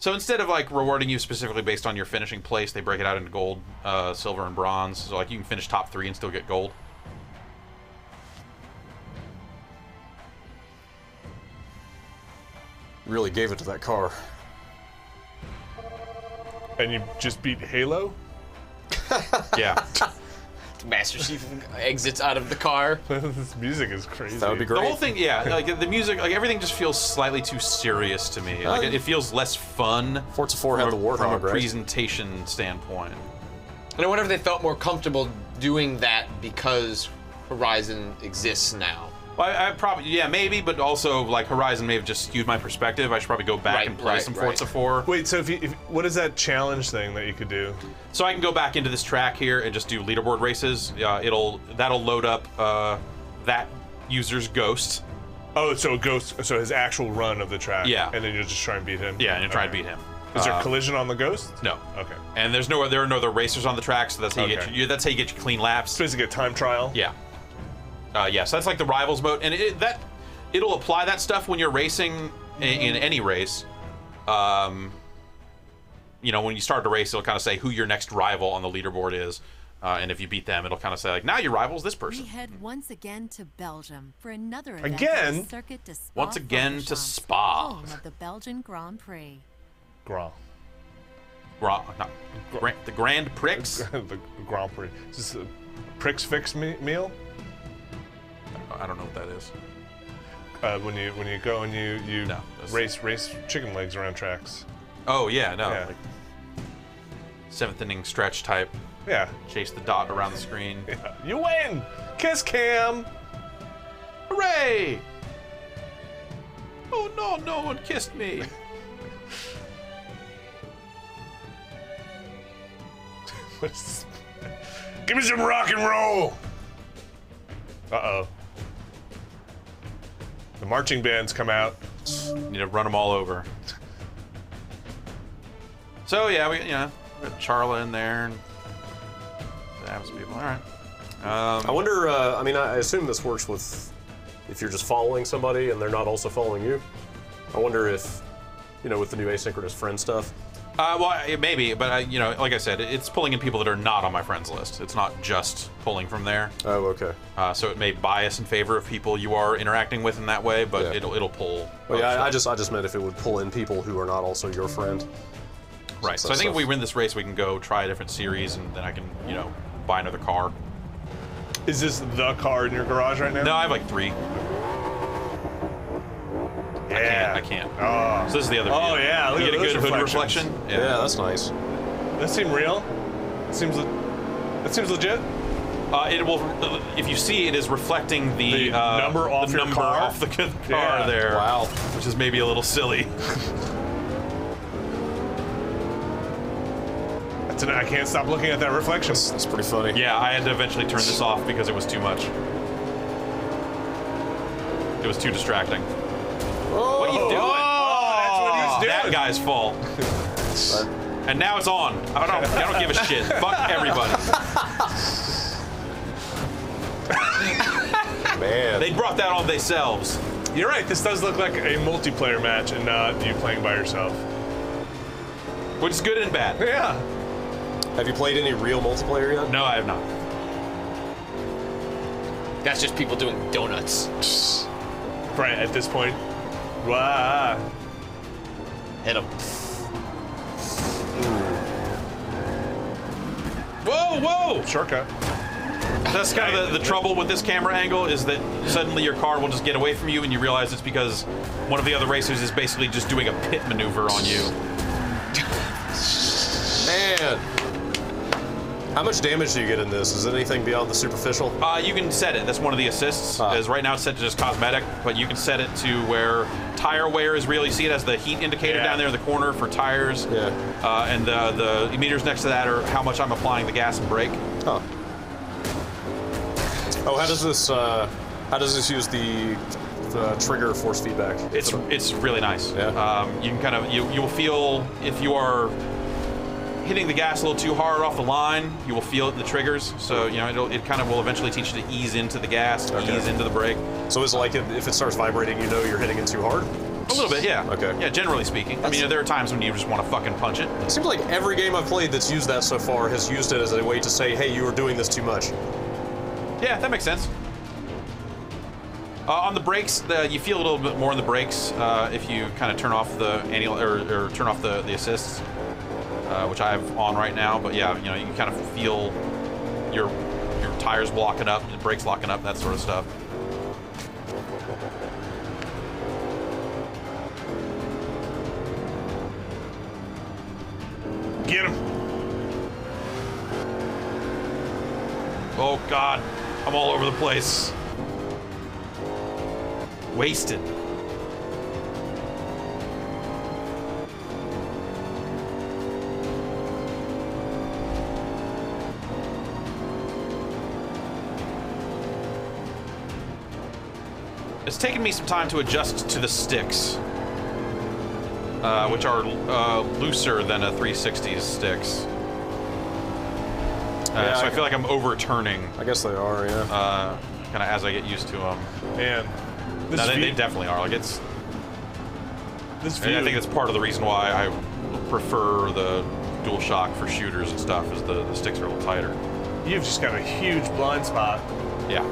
Speaker 1: So instead of like rewarding you specifically based on your finishing place, they break it out into gold, silver, and bronze. So like you can finish top 3 and still get gold.
Speaker 3: Really gave it to that car.
Speaker 2: And you just beat Halo?
Speaker 1: Yeah.
Speaker 4: Master Chief exits out of the car.
Speaker 2: This music is crazy.
Speaker 3: That would be
Speaker 1: The
Speaker 3: great.
Speaker 1: whole thing, yeah, like the music, like everything just feels slightly too serious to me. Like it feels less fun.
Speaker 3: Forza 4 had the Warthog,
Speaker 1: from a
Speaker 3: right?
Speaker 1: presentation standpoint.
Speaker 4: And I wonder if they felt more comfortable doing that because Horizon exists now.
Speaker 1: Well, I probably, yeah, maybe, but also like Horizon may have just skewed my perspective. I should probably go back and play some Forza 4.
Speaker 2: Wait, so what is that challenge thing that you could do?
Speaker 1: So I can go back into this track here and just do leaderboard races. That'll load up that user's ghost.
Speaker 2: Oh, so it goes, so his actual run of the track.
Speaker 1: Yeah.
Speaker 2: And then you'll just try and beat him.
Speaker 1: Yeah, and you try to beat him.
Speaker 2: Is there collision on the ghost?
Speaker 1: No.
Speaker 2: Okay.
Speaker 1: And there are no other racers on the track, so that's how you get that's how you get your clean laps.
Speaker 2: So basically a time trial.
Speaker 1: Yeah. So that's like the rivals mode, and it'll apply that stuff when you're racing in any race. When you start a race, it'll kind of say who your next rival on the leaderboard is, and if you beat them, it'll kind of say like, now your rival's this person.
Speaker 6: We head once again to Belgium for another event
Speaker 2: Again?
Speaker 6: at the Circuit de Spa
Speaker 1: Once again to
Speaker 6: Francorchamps,
Speaker 1: Spa.
Speaker 6: home of the Belgian Grand Prix.
Speaker 2: Grand.
Speaker 1: The Grand Prix.
Speaker 2: The Grand Prix. Is this a Prix Fix meal?
Speaker 1: I don't know what that is.
Speaker 2: When you go and you
Speaker 1: No,
Speaker 2: race chicken legs around tracks.
Speaker 1: Oh yeah, no.
Speaker 2: Yeah.
Speaker 1: Like 7th inning stretch type.
Speaker 2: Yeah.
Speaker 1: Chase the dot around the screen.
Speaker 2: Yeah. You win! Kiss cam!
Speaker 1: Hooray! Oh no, no one kissed me.
Speaker 2: What's this? Give me some rock and roll! Uh-oh. The marching bands come out.
Speaker 1: Need to run them all over. So yeah, we got Charla in there and Dabs people. All right.
Speaker 3: I wonder. I mean, I assume this works with if you're just following somebody and they're not also following you. I wonder if, with the new asynchronous friend stuff.
Speaker 1: Maybe, but like I said, it's pulling in people that are not on my friends list. It's not just pulling from there.
Speaker 3: Oh, okay.
Speaker 1: So it may bias in favor of people you are interacting with in that way, but
Speaker 3: Yeah.
Speaker 1: it'll pull.
Speaker 3: Well, yeah, I just meant if it would pull in people who are not also your friend.
Speaker 1: Right. So I think if we win this race, we can go try a different series, and then I can buy another car.
Speaker 2: Is this the car in your garage right now?
Speaker 1: No, I have like 3.
Speaker 2: Yeah.
Speaker 1: I can't.
Speaker 2: Oh.
Speaker 1: So this is the other.
Speaker 2: Oh,
Speaker 1: view.
Speaker 2: yeah, look
Speaker 1: You
Speaker 2: at
Speaker 1: get a
Speaker 2: those
Speaker 1: good hood
Speaker 2: reflections.
Speaker 1: reflection.
Speaker 3: Yeah, that's nice.
Speaker 2: That seem real? That seems legit?
Speaker 1: It will. If you see, it is reflecting the
Speaker 2: number off your car?
Speaker 1: off the car
Speaker 2: Yeah.
Speaker 1: there.
Speaker 3: Wow.
Speaker 1: Which is maybe a little silly.
Speaker 2: I can't stop looking at that reflection.
Speaker 3: That's pretty funny.
Speaker 1: Yeah, I had to eventually turn this off because it was too much. It was too distracting.
Speaker 3: Oh,
Speaker 1: What are you doing?
Speaker 2: That's what he's doing.
Speaker 1: That guy's fault. And now it's on. I don't give a shit. Fuck everybody.
Speaker 3: Man.
Speaker 1: They brought that on themselves.
Speaker 2: You're right. This does look like a multiplayer match and not you playing by yourself.
Speaker 1: Which is good and bad.
Speaker 2: Yeah.
Speaker 3: Have you played any real multiplayer yet?
Speaker 1: No, I have not.
Speaker 4: That's just people doing donuts.
Speaker 2: Right at this point. Wow.
Speaker 4: Hit him.
Speaker 1: Whoa, whoa!
Speaker 2: Shortcut.
Speaker 1: That's kind of the trouble with this camera angle is that suddenly your car will just get away from you and you realize it's because one of the other racers is basically just doing a pit maneuver on you.
Speaker 3: Man. How much damage do you get in this? Is it anything beyond the superficial?
Speaker 1: You can set it. That's one of the assists. As right now it's set to just cosmetic, but you can set it to where tire wear is real. You see it as the heat indicator down there in the corner for tires.
Speaker 3: Yeah.
Speaker 1: And the meters next to that are how much I'm applying the gas and brake.
Speaker 3: Huh. Oh, how does this use the trigger force feedback?
Speaker 1: It's really nice.
Speaker 3: Yeah.
Speaker 1: You can kind of you will feel if you are hitting the gas a little too hard off the line, you will feel it in the triggers. So it kind of will eventually teach you to ease into the gas, ease into the brake.
Speaker 3: So is it like if it starts vibrating, you know you're hitting it too hard?
Speaker 1: A little bit, yeah.
Speaker 3: Okay.
Speaker 1: Yeah, generally speaking. I mean, there are times when you just want to fucking punch it.
Speaker 3: It seems like every game I've played that's used that so far has used it as a way to say, hey, you are doing this too much.
Speaker 1: Yeah, that makes sense. On the brakes, you feel a little bit more in the brakes if you kind of turn off the annual or turn off the assists, which I have on right now. But yeah, you can kind of feel your tires locking up, the brakes locking up, that sort of stuff.
Speaker 2: Get him.
Speaker 1: Oh God, I'm all over the place. Wasted. It's taken me some time to adjust to the sticks, which are looser than a 360's sticks.
Speaker 3: Yeah,
Speaker 1: so I feel like I'm overturning.
Speaker 3: I guess they are, yeah.
Speaker 1: Kind of as I get used to them.
Speaker 2: Man.
Speaker 1: No, they definitely are. Like it's.
Speaker 2: This
Speaker 1: And
Speaker 2: view.
Speaker 1: I think that's part of the reason why I prefer the DualShock for shooters and stuff. Is the sticks are a little tighter.
Speaker 2: You've just got a huge blind spot.
Speaker 1: Yeah.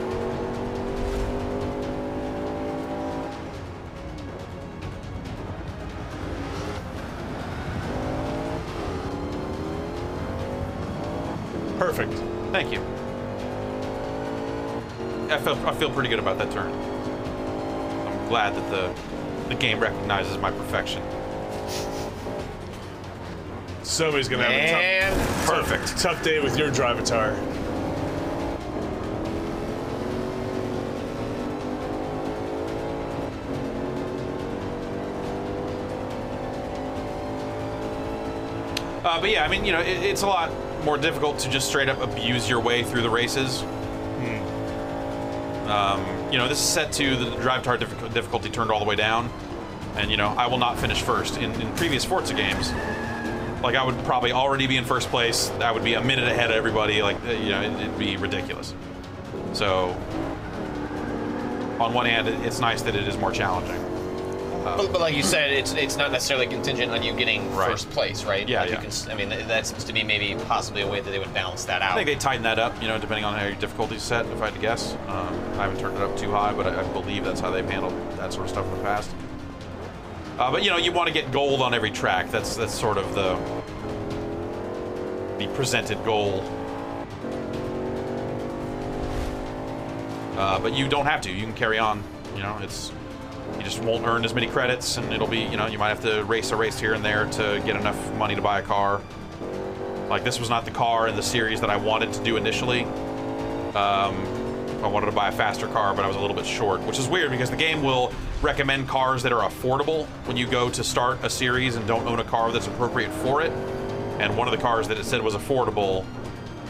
Speaker 2: Perfect.
Speaker 1: Thank you. I feel pretty good about that turn. I'm glad that the game recognizes my perfection.
Speaker 2: Somebody's gonna have a
Speaker 1: Perfect.
Speaker 2: tough day with your drivatar.
Speaker 1: But yeah, I mean, it's a lot more difficult to just straight up abuse your way through the races. This is set to the drive tar difficulty turned all the way down, and I will not finish first. In previous Forza games, like I would probably already be in first place. I would be a minute ahead of everybody. Like it'd be ridiculous. So on one hand, it's nice that it is more challenging.
Speaker 4: But like you said, it's not necessarily contingent on you getting first place, right?
Speaker 1: Yeah,
Speaker 4: like
Speaker 1: yeah.
Speaker 4: You can, I mean, that seems to be maybe possibly a way that they would balance that out.
Speaker 1: I think they tighten that up, depending on how your difficulty's set, if I had to guess. I haven't turned it up too high, but I believe that's how they've handled that sort of stuff in the past. But you want to get gold on every track. That's sort of the presented goal. But you don't have to. You can carry on. You just won't earn as many credits, and it'll be, you might have to race a race here and there to get enough money to buy a car. Like, this was not the car in the series that I wanted to do initially. I wanted to buy a faster car, but I was a little bit short, which is weird because the game will recommend cars that are affordable when you go to start a series and don't own a car that's appropriate for it. And one of the cars that it said was affordable,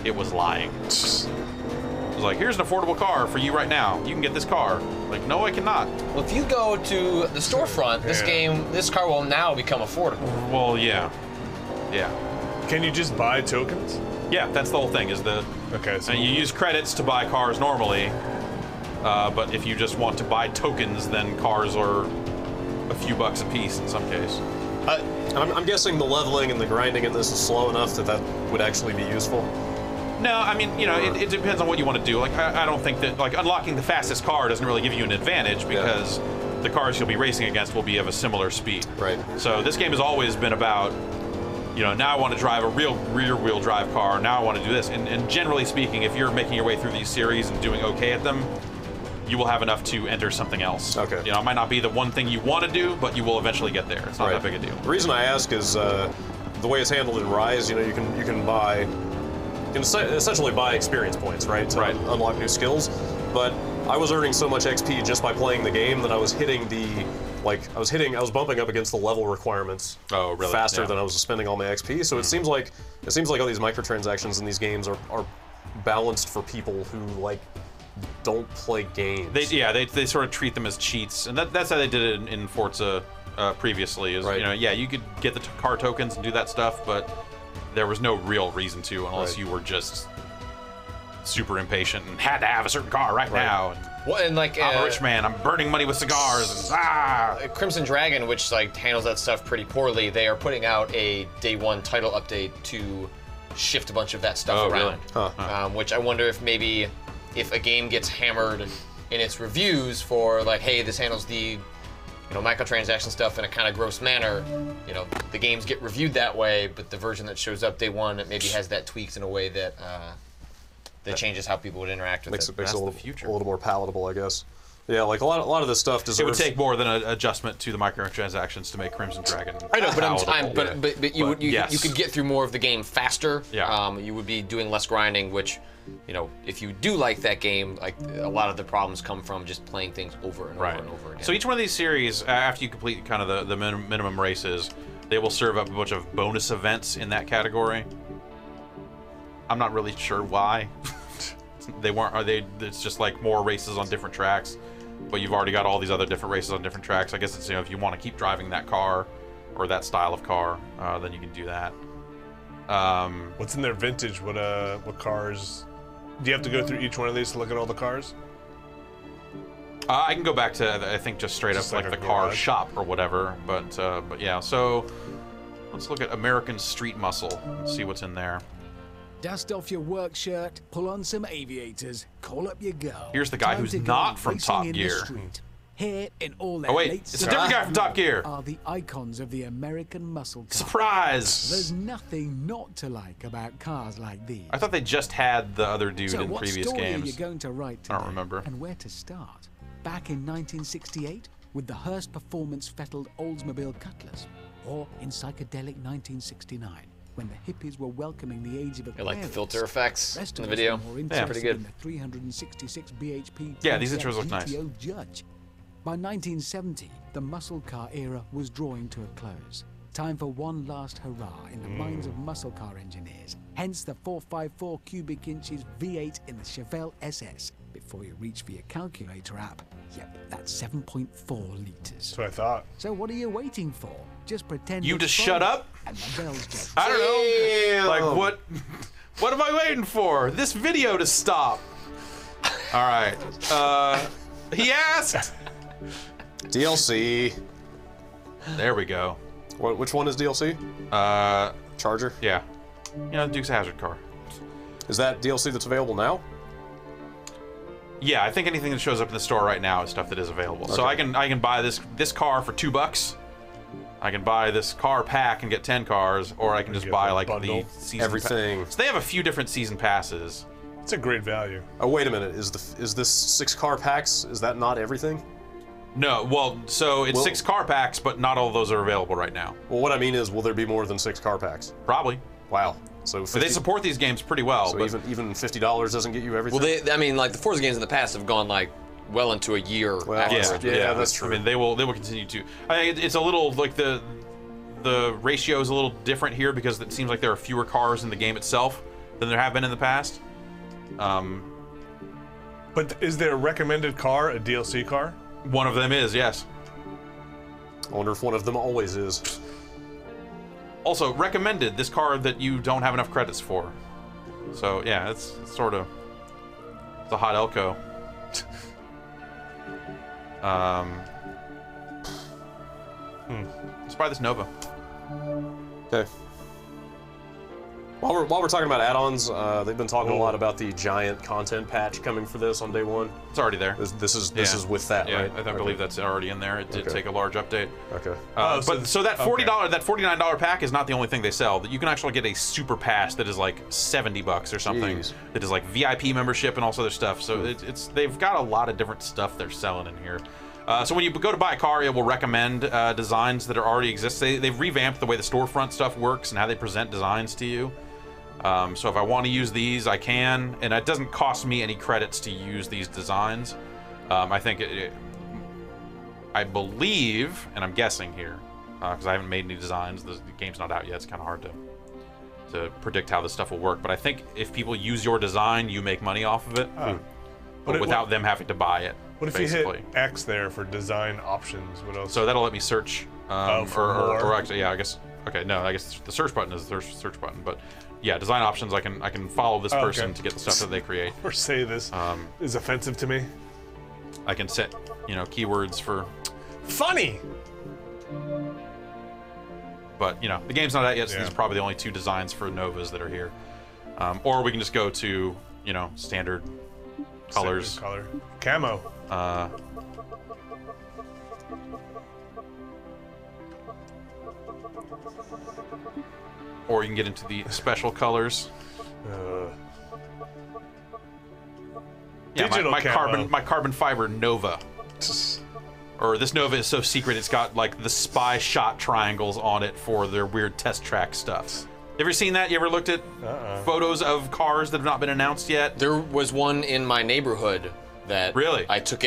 Speaker 1: it was lying. It's like, here's an affordable car for you right now. You can get this car. Like, no, I cannot.
Speaker 4: Well, if you go to the storefront, this car will now become affordable.
Speaker 1: Well, yeah. Yeah.
Speaker 2: Can you just buy tokens?
Speaker 1: Yeah, that's the whole thing, is the...
Speaker 2: Okay, so
Speaker 1: And you use credits to buy cars normally, but if you just want to buy tokens, then cars are a few bucks a piece in some case.
Speaker 3: I'm guessing the leveling and the grinding in this is slow enough that would actually be useful.
Speaker 1: No, I mean, you know, it depends on what you want to do. Like, I don't think that, like, unlocking the fastest car doesn't really give you an advantage because the cars you'll be racing against will be of a similar speed.
Speaker 3: Right.
Speaker 1: So this game has always been about, you know, now I want to drive a real rear-wheel drive car. Now I want to do this. And generally speaking, if you're making your way through these series and doing okay at them, you will have enough to enter something else.
Speaker 3: Okay.
Speaker 1: You know, it might not be the one thing you want to do, but you will eventually get there. It's not that big a deal.
Speaker 3: The reason I ask is the way it's handled in Rise. You know, you can essentially buy experience points, right, to unlock new skills. But I was earning so much XP just by playing the game that I was hitting I was bumping up against the level requirements faster than I was spending all my XP. So it seems like all these microtransactions in these games are balanced for people who like don't play games.
Speaker 1: They sort of treat them as cheats, and that's how they did it in Forza previously. Is you know, you could get the car tokens and do that stuff, but there was no real reason to unless you were just super impatient and had to have a certain car right now. And
Speaker 4: like
Speaker 1: I'm a rich man. I'm burning money with cigars. And,
Speaker 4: Crimson Dragon, which like handles that stuff pretty poorly, they are putting out a day one title update to shift a bunch of that stuff around.
Speaker 1: Really?
Speaker 4: Which I wonder if maybe if a game gets hammered in its reviews for like, hey, this handles the microtransaction stuff in a kind of gross manner, the games get reviewed that way, but the version that shows up day one, it maybe has that tweaks in a way that changes how people would interact with
Speaker 3: makes
Speaker 4: it.
Speaker 3: Makes it a little more palatable, I guess. Yeah, like a lot of this stuff deserves...
Speaker 1: It would take more than an adjustment to the microtransactions to make Crimson Dragon.
Speaker 4: I know,
Speaker 1: palatable.
Speaker 4: but you could get through more of the game faster.
Speaker 1: Yeah.
Speaker 4: You would be doing less grinding, which, if you do like that game, like a lot of the problems come from just playing things over and over and over again.
Speaker 1: So each one of these series, after you complete kind of the minimum races, they will serve up a bunch of bonus events in that category. I'm not really sure why. It's just like more races on different tracks, but you've already got all these other different races on different tracks. I guess it's, if you want to keep driving that car or that style of car, then you can do that.
Speaker 2: What's in their vintage? What cars? Do you have to go through each one of these to look at all the cars?
Speaker 1: I can go back to, I think, just straight up like the car shop or whatever. But yeah, so let's look at American Street Muscle and see what's in there.
Speaker 8: Dust off your work shirt, pull on some aviators, call up your girl.
Speaker 1: Here's the guy who's not from Top Gear.
Speaker 8: Here in all their
Speaker 1: it's a different guy from Top Gear.
Speaker 8: Are the icons of the American muscle car.
Speaker 1: Surprise!
Speaker 8: There's nothing not to like about cars like these.
Speaker 1: I thought they just had the other dude in previous
Speaker 8: what story
Speaker 1: games.
Speaker 8: Are you going to write today,
Speaker 1: I don't remember.
Speaker 8: And where to start? Back in 1968 with the Hearst Performance Fettled Oldsmobile Cutlass, or in psychedelic 1969 when the hippies were welcoming the age of Aquarius.
Speaker 4: I like the filter effects
Speaker 8: Rest
Speaker 4: in the
Speaker 8: of us
Speaker 4: video.
Speaker 8: were more
Speaker 4: Yeah, pretty good.
Speaker 8: interested in the 366 bhp.
Speaker 1: Yeah, these intros look nice.
Speaker 8: GTO Judge. By 1970, the muscle car era was drawing to a close. Time for one last hurrah in the minds of muscle car engineers. Hence the 454 cubic inches V8 in the Chevelle SS. Before you reach for your calculator app, yep, that's 7.4 liters.
Speaker 2: That's what I thought.
Speaker 8: So what are you waiting for? Just pretend
Speaker 1: You
Speaker 8: it's
Speaker 1: just
Speaker 8: fun,
Speaker 1: shut up?
Speaker 8: And the bells just
Speaker 1: I don't know. Like, what am I waiting for? This video to stop. All right. He asked.
Speaker 3: DLC.
Speaker 1: There we go.
Speaker 3: Which one is DLC? Charger?
Speaker 1: Yeah. The Dukes of Hazzard car.
Speaker 3: Is that DLC that's available now?
Speaker 1: Yeah, I think anything that shows up in the store right now is stuff that is available.
Speaker 3: Okay.
Speaker 1: So I can buy this car for $2. I can buy this car pack and get 10 cars, or I can just buy like
Speaker 2: bundle.
Speaker 1: the season
Speaker 3: Everything.
Speaker 1: So they have a few different season passes.
Speaker 2: It's a great value.
Speaker 3: Oh, wait a minute. Is this 6 car packs? Is that not everything?
Speaker 1: No, well, so it's 6 car packs, but not all of those are available right now.
Speaker 3: Well, what I mean is, will there be more than 6 car packs?
Speaker 1: Probably.
Speaker 3: Wow. So
Speaker 1: But they support these games pretty well.
Speaker 3: So
Speaker 1: but
Speaker 3: even $50 doesn't get you everything.
Speaker 4: Well, like the Forza games in the past have gone like well into a year.
Speaker 3: Well,
Speaker 4: after.
Speaker 3: yeah, that's true.
Speaker 1: I mean, they will continue to. It's a little like the ratio is a little different here because it seems like there are fewer cars in the game itself than there have been in the past.
Speaker 2: But is there a recommended car, a DLC car?
Speaker 1: One of them is, yes.
Speaker 3: I wonder if one of them always is.
Speaker 1: Also, recommended, this car that you don't have enough credits for. So, yeah, it's sort of... It's a hot Elko. Let's buy this Nova.
Speaker 3: Okay. While we're talking about add-ons, they've been talking a lot about the giant content patch coming for this on day one.
Speaker 1: It's already there.
Speaker 3: This is with that,
Speaker 1: Yeah,
Speaker 3: right?
Speaker 1: I believe that's already in there. It did take a large update.
Speaker 3: Okay.
Speaker 1: So that $40, that $49 pack is not the only thing they sell. You can actually get a super pass that is like $70 or something.
Speaker 3: Jeez.
Speaker 1: That is like VIP membership and all this other stuff. So they've got a lot of different stuff they're selling in here. So when you go to buy a car, it will recommend designs that already exist. They've revamped the way the storefront stuff works and how they present designs to you. So if I want to use these, I can, and it doesn't cost me any credits to use these designs. I think I believe, and I'm guessing here, because I haven't made any designs. The game's not out yet. It's kind of hard to predict how this stuff will work. But I think if people use your design, you make money off of it, but without them having to buy it.
Speaker 2: What if
Speaker 1: basically.
Speaker 2: you hit X there for design options? What else?
Speaker 1: So that'll let me search.
Speaker 2: For more?
Speaker 1: Or actually, yeah, I guess. Okay, no, I guess the search button is the search button, but yeah, design options. I can follow this person to get the stuff that they create.
Speaker 2: Or say this is offensive to me.
Speaker 1: I can set, keywords for.
Speaker 2: Funny.
Speaker 1: But the game's not out yet, so these are probably the only two designs for Novas that are here. Or we can just go to standard colors.
Speaker 2: Standard color. Camo.
Speaker 1: Or you can get into the special colors. Yeah,
Speaker 2: Digital
Speaker 1: my carbon fiber Nova. Or this Nova is so secret, it's got like the spy shot triangles on it for their weird test track stuff. You ever seen that? You ever looked at photos of cars that have not been announced yet?
Speaker 4: There was one in my neighborhood that
Speaker 1: Really?
Speaker 4: I took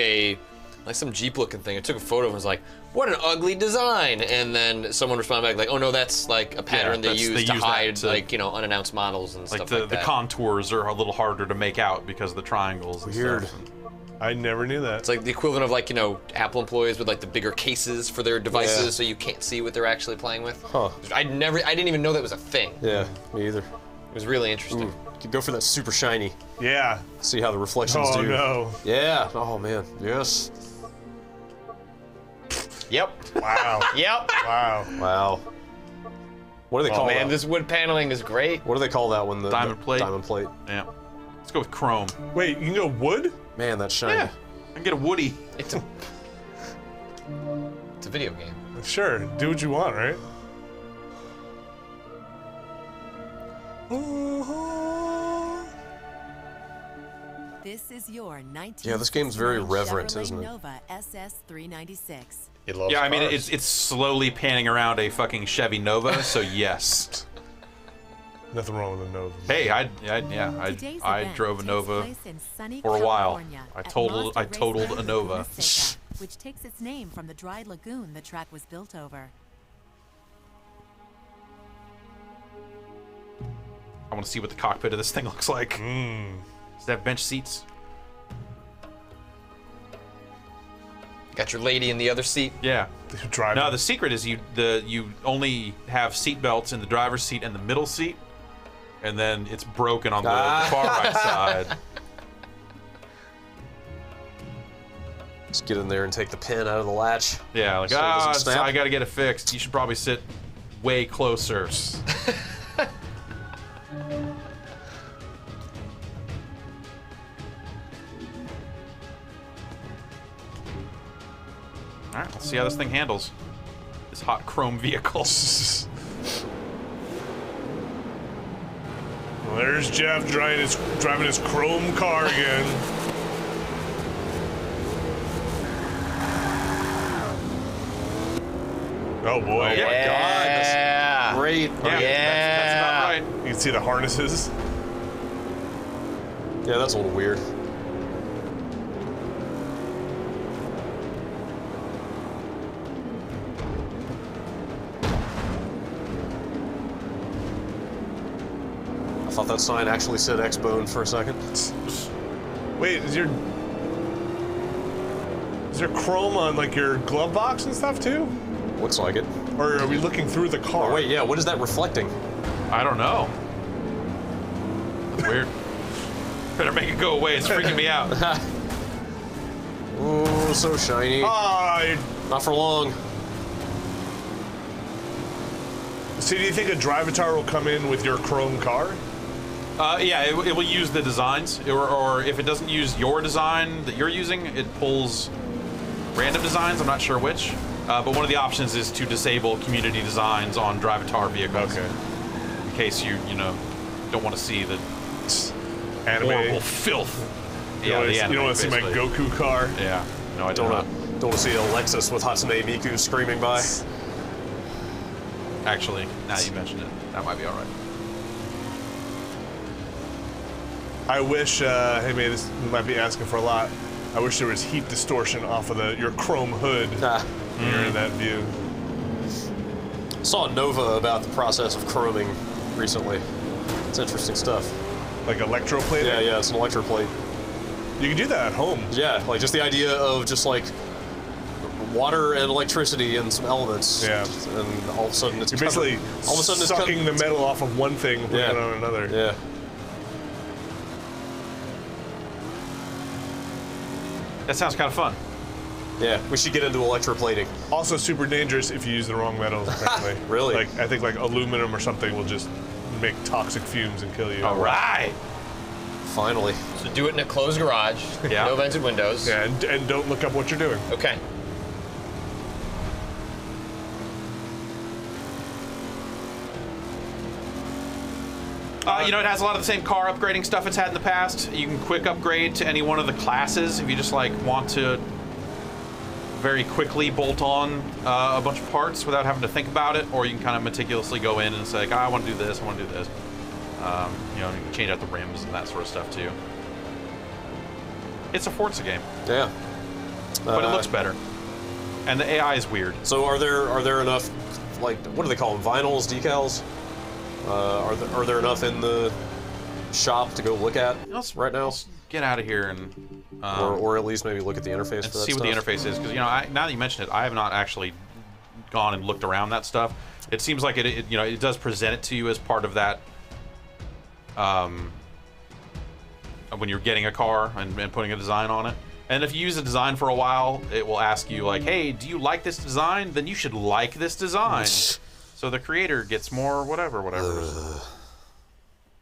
Speaker 4: some Jeep looking thing. I took a photo and was like, what an ugly design. And then someone responded back like, oh no, that's like a pattern they use to hide unannounced models and stuff like that.
Speaker 1: The contours are a little harder to make out because of the triangles.
Speaker 3: Weird.
Speaker 1: And stuff.
Speaker 2: I never knew that.
Speaker 4: It's like the equivalent of Apple employees with like the bigger cases for their devices so you can't see what they're actually playing with.
Speaker 3: Huh.
Speaker 4: I didn't even know that was a thing.
Speaker 3: Yeah, me either.
Speaker 4: It was really interesting.
Speaker 3: Could go for that super shiny.
Speaker 2: Yeah.
Speaker 3: See how the reflections do.
Speaker 2: Oh no.
Speaker 3: Yeah. Oh man. Yes.
Speaker 4: Yep.
Speaker 2: Wow.
Speaker 4: Yep.
Speaker 2: Wow.
Speaker 3: Wow. What do they call
Speaker 4: man,
Speaker 3: that?
Speaker 4: this wood paneling is great.
Speaker 3: What do they call that one? The
Speaker 1: Diamond plate.
Speaker 3: Diamond plate.
Speaker 1: Yeah. Let's go with chrome.
Speaker 2: Wait, you can go wood?
Speaker 3: Man, that's shiny.
Speaker 1: Yeah. I can get a Woody.
Speaker 4: It's a video game.
Speaker 2: Sure. Do what you want, right?
Speaker 6: This is your 1969
Speaker 3: Yeah, this game's very reverent,
Speaker 6: Chevrolet
Speaker 3: isn't it?
Speaker 6: Nova SS396.
Speaker 4: It loves
Speaker 1: Yeah, I mean,
Speaker 4: cars.
Speaker 1: it's slowly panning around a fucking Chevy Nova, so yes.
Speaker 2: Nothing wrong with a Nova.
Speaker 1: Hey, I
Speaker 6: Today's event
Speaker 1: drove a
Speaker 6: takes
Speaker 1: Nova
Speaker 6: place in sunny
Speaker 1: for a while.
Speaker 6: California
Speaker 1: I
Speaker 6: at
Speaker 1: totaled
Speaker 6: Mazda
Speaker 1: a
Speaker 6: Raceway
Speaker 1: Nova.
Speaker 6: Laguna SECA, which takes its name from the dry lagoon the track was built over.
Speaker 1: I want to see what the cockpit of this thing looks like. Does it have bench seats?
Speaker 4: Got your lady in the other seat.
Speaker 1: Yeah.
Speaker 2: Driving.
Speaker 1: No, the secret is you only have seat belts in the driver's seat and the middle seat, and then it's broken on the far right side.
Speaker 3: Just get in there and take the pin out of the latch.
Speaker 1: Yeah, like,
Speaker 3: So it doesn't snap?
Speaker 1: I gotta get it fixed. You should probably sit way closer. All right, let's see how this thing handles. This hot chrome vehicle.
Speaker 2: Well, there's Jeff driving his chrome car again. Oh boy.
Speaker 1: Oh my God,
Speaker 4: Yeah.
Speaker 3: Great.
Speaker 1: That's about right.
Speaker 2: You can see the harnesses.
Speaker 3: Yeah, that's a little weird. I thought that sign actually said X-Bone for a second.
Speaker 2: Wait, is your Is there chrome on like your glove box and stuff too?
Speaker 3: Looks like it.
Speaker 2: Or are we looking through the car?
Speaker 3: Oh, wait, yeah, what is that reflecting?
Speaker 1: I don't know. That's weird. Better make it go away. It's freaking me out.
Speaker 3: Oh, so shiny. Not for long.
Speaker 2: So do you think a drivatar will come in with your chrome car?
Speaker 1: Yeah, it will use the designs, or if it doesn't use your design that you're using, it pulls random designs. I'm not sure which, but one of the options is to disable community designs on drivatar vehicles.
Speaker 2: Okay.
Speaker 1: In case you don't want to see the
Speaker 2: Anime.
Speaker 1: horrible filth.
Speaker 2: You don't want to see my
Speaker 1: basically.
Speaker 2: Goku car?
Speaker 1: Yeah. No, I
Speaker 3: Don't
Speaker 1: don't.
Speaker 3: want to see a Lexus with Hatsune Miku screaming by.
Speaker 1: Actually, now that you mention it, that might be all right.
Speaker 2: I wish, hey man, this might be asking for a lot. I wish there was heat distortion off of your chrome hood when you're in that view.
Speaker 3: Saw a Nova about the process of chroming recently. It's interesting stuff.
Speaker 2: Like electroplate?
Speaker 3: Yeah, it's an electroplate.
Speaker 2: You can do that at home.
Speaker 3: Yeah, like just the idea of just like water and electricity and some elements.
Speaker 2: Yeah.
Speaker 3: And all of a sudden it's
Speaker 2: You're basically sucking the metal off of one thing and putting it on another.
Speaker 3: Yeah.
Speaker 1: That sounds kind of fun.
Speaker 3: Yeah, we should get into electroplating.
Speaker 2: Also super dangerous if you use the wrong metals, apparently.
Speaker 3: Really?
Speaker 2: Like, I think like aluminum or something will just make toxic fumes and kill you.
Speaker 1: All right.
Speaker 3: Finally.
Speaker 4: So do it in a closed garage.
Speaker 1: Yeah.
Speaker 4: No vented windows.
Speaker 2: Yeah, and don't look up what you're doing.
Speaker 4: Okay.
Speaker 1: It has a lot of the same car upgrading stuff it's had in the past. You can quick upgrade to any one of the classes if you just like want to very quickly bolt on a bunch of parts without having to think about it, or you can kind of meticulously go in and say, like, I want to do this, I want to do this. You can change out the rims and that sort of stuff too. It's a Forza game.
Speaker 3: Yeah.
Speaker 1: But it looks better. And the AI is weird.
Speaker 3: So are there enough, like, what do they call them, vinyls, decals? Are there enough in the shop to go look at right now?
Speaker 1: Let's get out of here and
Speaker 3: or at least maybe look at the interface for that
Speaker 1: see what the interface is, because now that you mention it, I have not actually gone and looked around that stuff. It seems like it does present it to you as part of that when you're getting a car and putting a design on it. And if you use a design for a while, it will ask you like, hey, do you like this design? Then you should like this design. So the creator gets more whatever.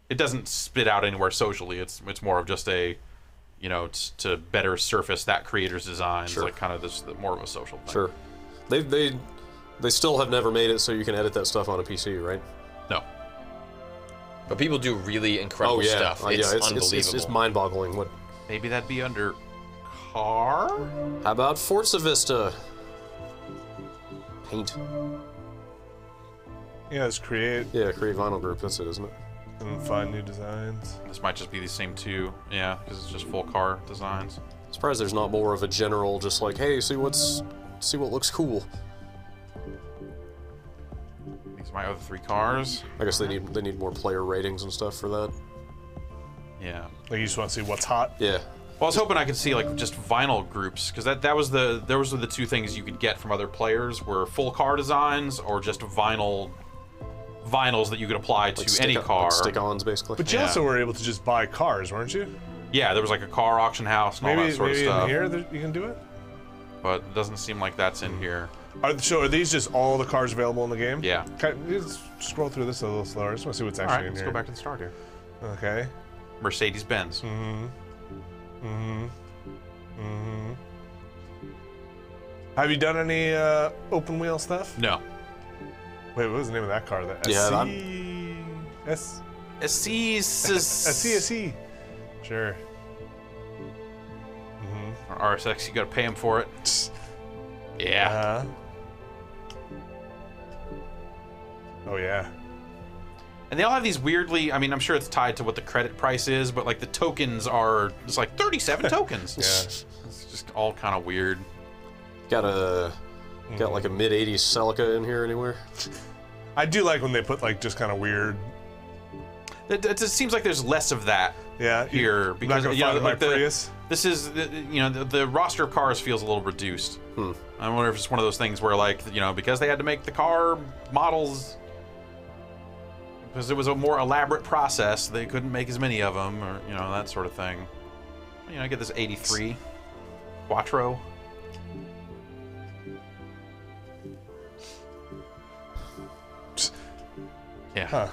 Speaker 1: It doesn't spit out anywhere socially. It's more of just a, to better surface that creator's designs,
Speaker 3: Sure.
Speaker 1: like kind of this more of a social thing.
Speaker 3: Sure. They still have never made it so you can edit that stuff on a PC, right?
Speaker 1: No.
Speaker 4: But people do really incredible stuff. It's unbelievable.
Speaker 3: It's mind-boggling. What?
Speaker 1: Maybe that'd be under car?
Speaker 3: How about Forza Vista? Paint.
Speaker 2: Yeah, it's create
Speaker 3: Yeah, create vinyl group. That's it, isn't it?
Speaker 2: and find new designs.
Speaker 1: This might just be the same two. Yeah, because it's just full car designs.
Speaker 3: Surprised there's not more of a general, just like, hey, see what looks cool.
Speaker 1: These are my other three cars.
Speaker 3: I guess they need more player ratings and stuff for that.
Speaker 1: Yeah.
Speaker 2: Like you just want to see what's hot.
Speaker 3: Yeah.
Speaker 1: Well, I was hoping I could see like just vinyl groups, because those were the two things you could get from other players, were full car designs or just vinyls that you could apply to any car.
Speaker 3: Like stick-ons, basically.
Speaker 2: But you also were able to just buy cars, weren't you?
Speaker 1: Yeah, there was like a car auction house and all that sort of
Speaker 2: maybe
Speaker 1: stuff.
Speaker 2: in here you can do it?
Speaker 1: But it doesn't seem like that's in here.
Speaker 2: So are these just all the cars available in the game?
Speaker 1: Yeah.
Speaker 2: Let's scroll through this a little slower. I just want to see what's
Speaker 1: All
Speaker 2: actually
Speaker 1: right,
Speaker 2: in
Speaker 1: let's
Speaker 2: here.
Speaker 1: go back to the start here.
Speaker 2: Okay.
Speaker 1: Mercedes-Benz.
Speaker 2: Have you done any open wheel stuff?
Speaker 1: No.
Speaker 2: Wait, what was the name of that car? SC. Sure.
Speaker 1: RSX, you gotta pay him for it. Yeah.
Speaker 2: Oh yeah.
Speaker 1: And they all have these weirdly, I mean, I'm sure it's tied to what the credit price is, but like the tokens are, it's like 37 tokens.
Speaker 2: Yeah.
Speaker 1: It's just all kind of weird.
Speaker 3: Got like a mid-'80s Celica in here anywhere?
Speaker 2: I do like when they put like just kind of weird.
Speaker 1: It just seems like there's less of that
Speaker 2: Yeah,
Speaker 1: here
Speaker 2: I'm
Speaker 1: because
Speaker 2: not gonna
Speaker 1: you know,
Speaker 2: find my
Speaker 1: like
Speaker 2: Prius.
Speaker 1: this is the roster of cars feels a little reduced. I wonder if it's one of those things where like because they had to make the car models because it was a more elaborate process, they couldn't make as many of them, or that sort of thing. I get this 83 Quattro. Yeah.
Speaker 2: Huh.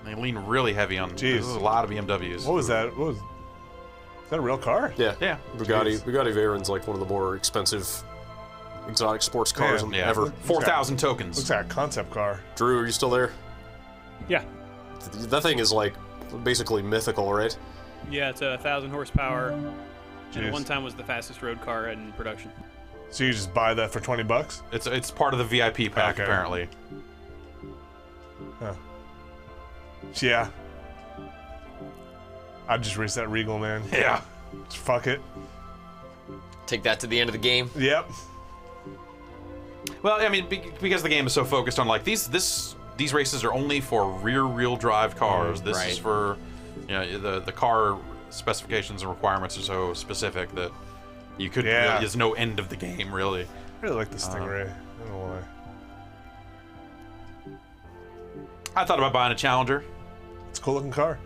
Speaker 1: They lean really heavy on. There's a lot of BMWs.
Speaker 2: What was that? Is that a real car?
Speaker 3: Yeah.
Speaker 1: Yeah.
Speaker 3: Bugatti Veyron's like one of the more expensive exotic sports cars ever.
Speaker 1: 4,000 tokens.
Speaker 2: Looks like a concept car.
Speaker 3: Drew, are you still there?
Speaker 7: Yeah.
Speaker 3: That thing is like basically mythical, right?
Speaker 7: Yeah, it's 1,000 horsepower. And
Speaker 2: Jeez.
Speaker 7: at one time was the fastest road car in production.
Speaker 2: So you just buy that for $20?
Speaker 1: It's part of the VIP pack apparently.
Speaker 2: Huh. Yeah. I'd just race that Regal, man.
Speaker 1: Yeah.
Speaker 2: Just fuck it.
Speaker 4: Take that to the end of the game.
Speaker 2: Yep.
Speaker 1: Well, I mean, because the game is so focused on like these races are only for rear-wheel drive cars. This is for, the car specifications and requirements are so specific that you could. Really, there's no end of the game, really.
Speaker 2: I really like this Stingray. I don't know why.
Speaker 1: I thought about buying a Challenger.
Speaker 2: It's a cool-looking car.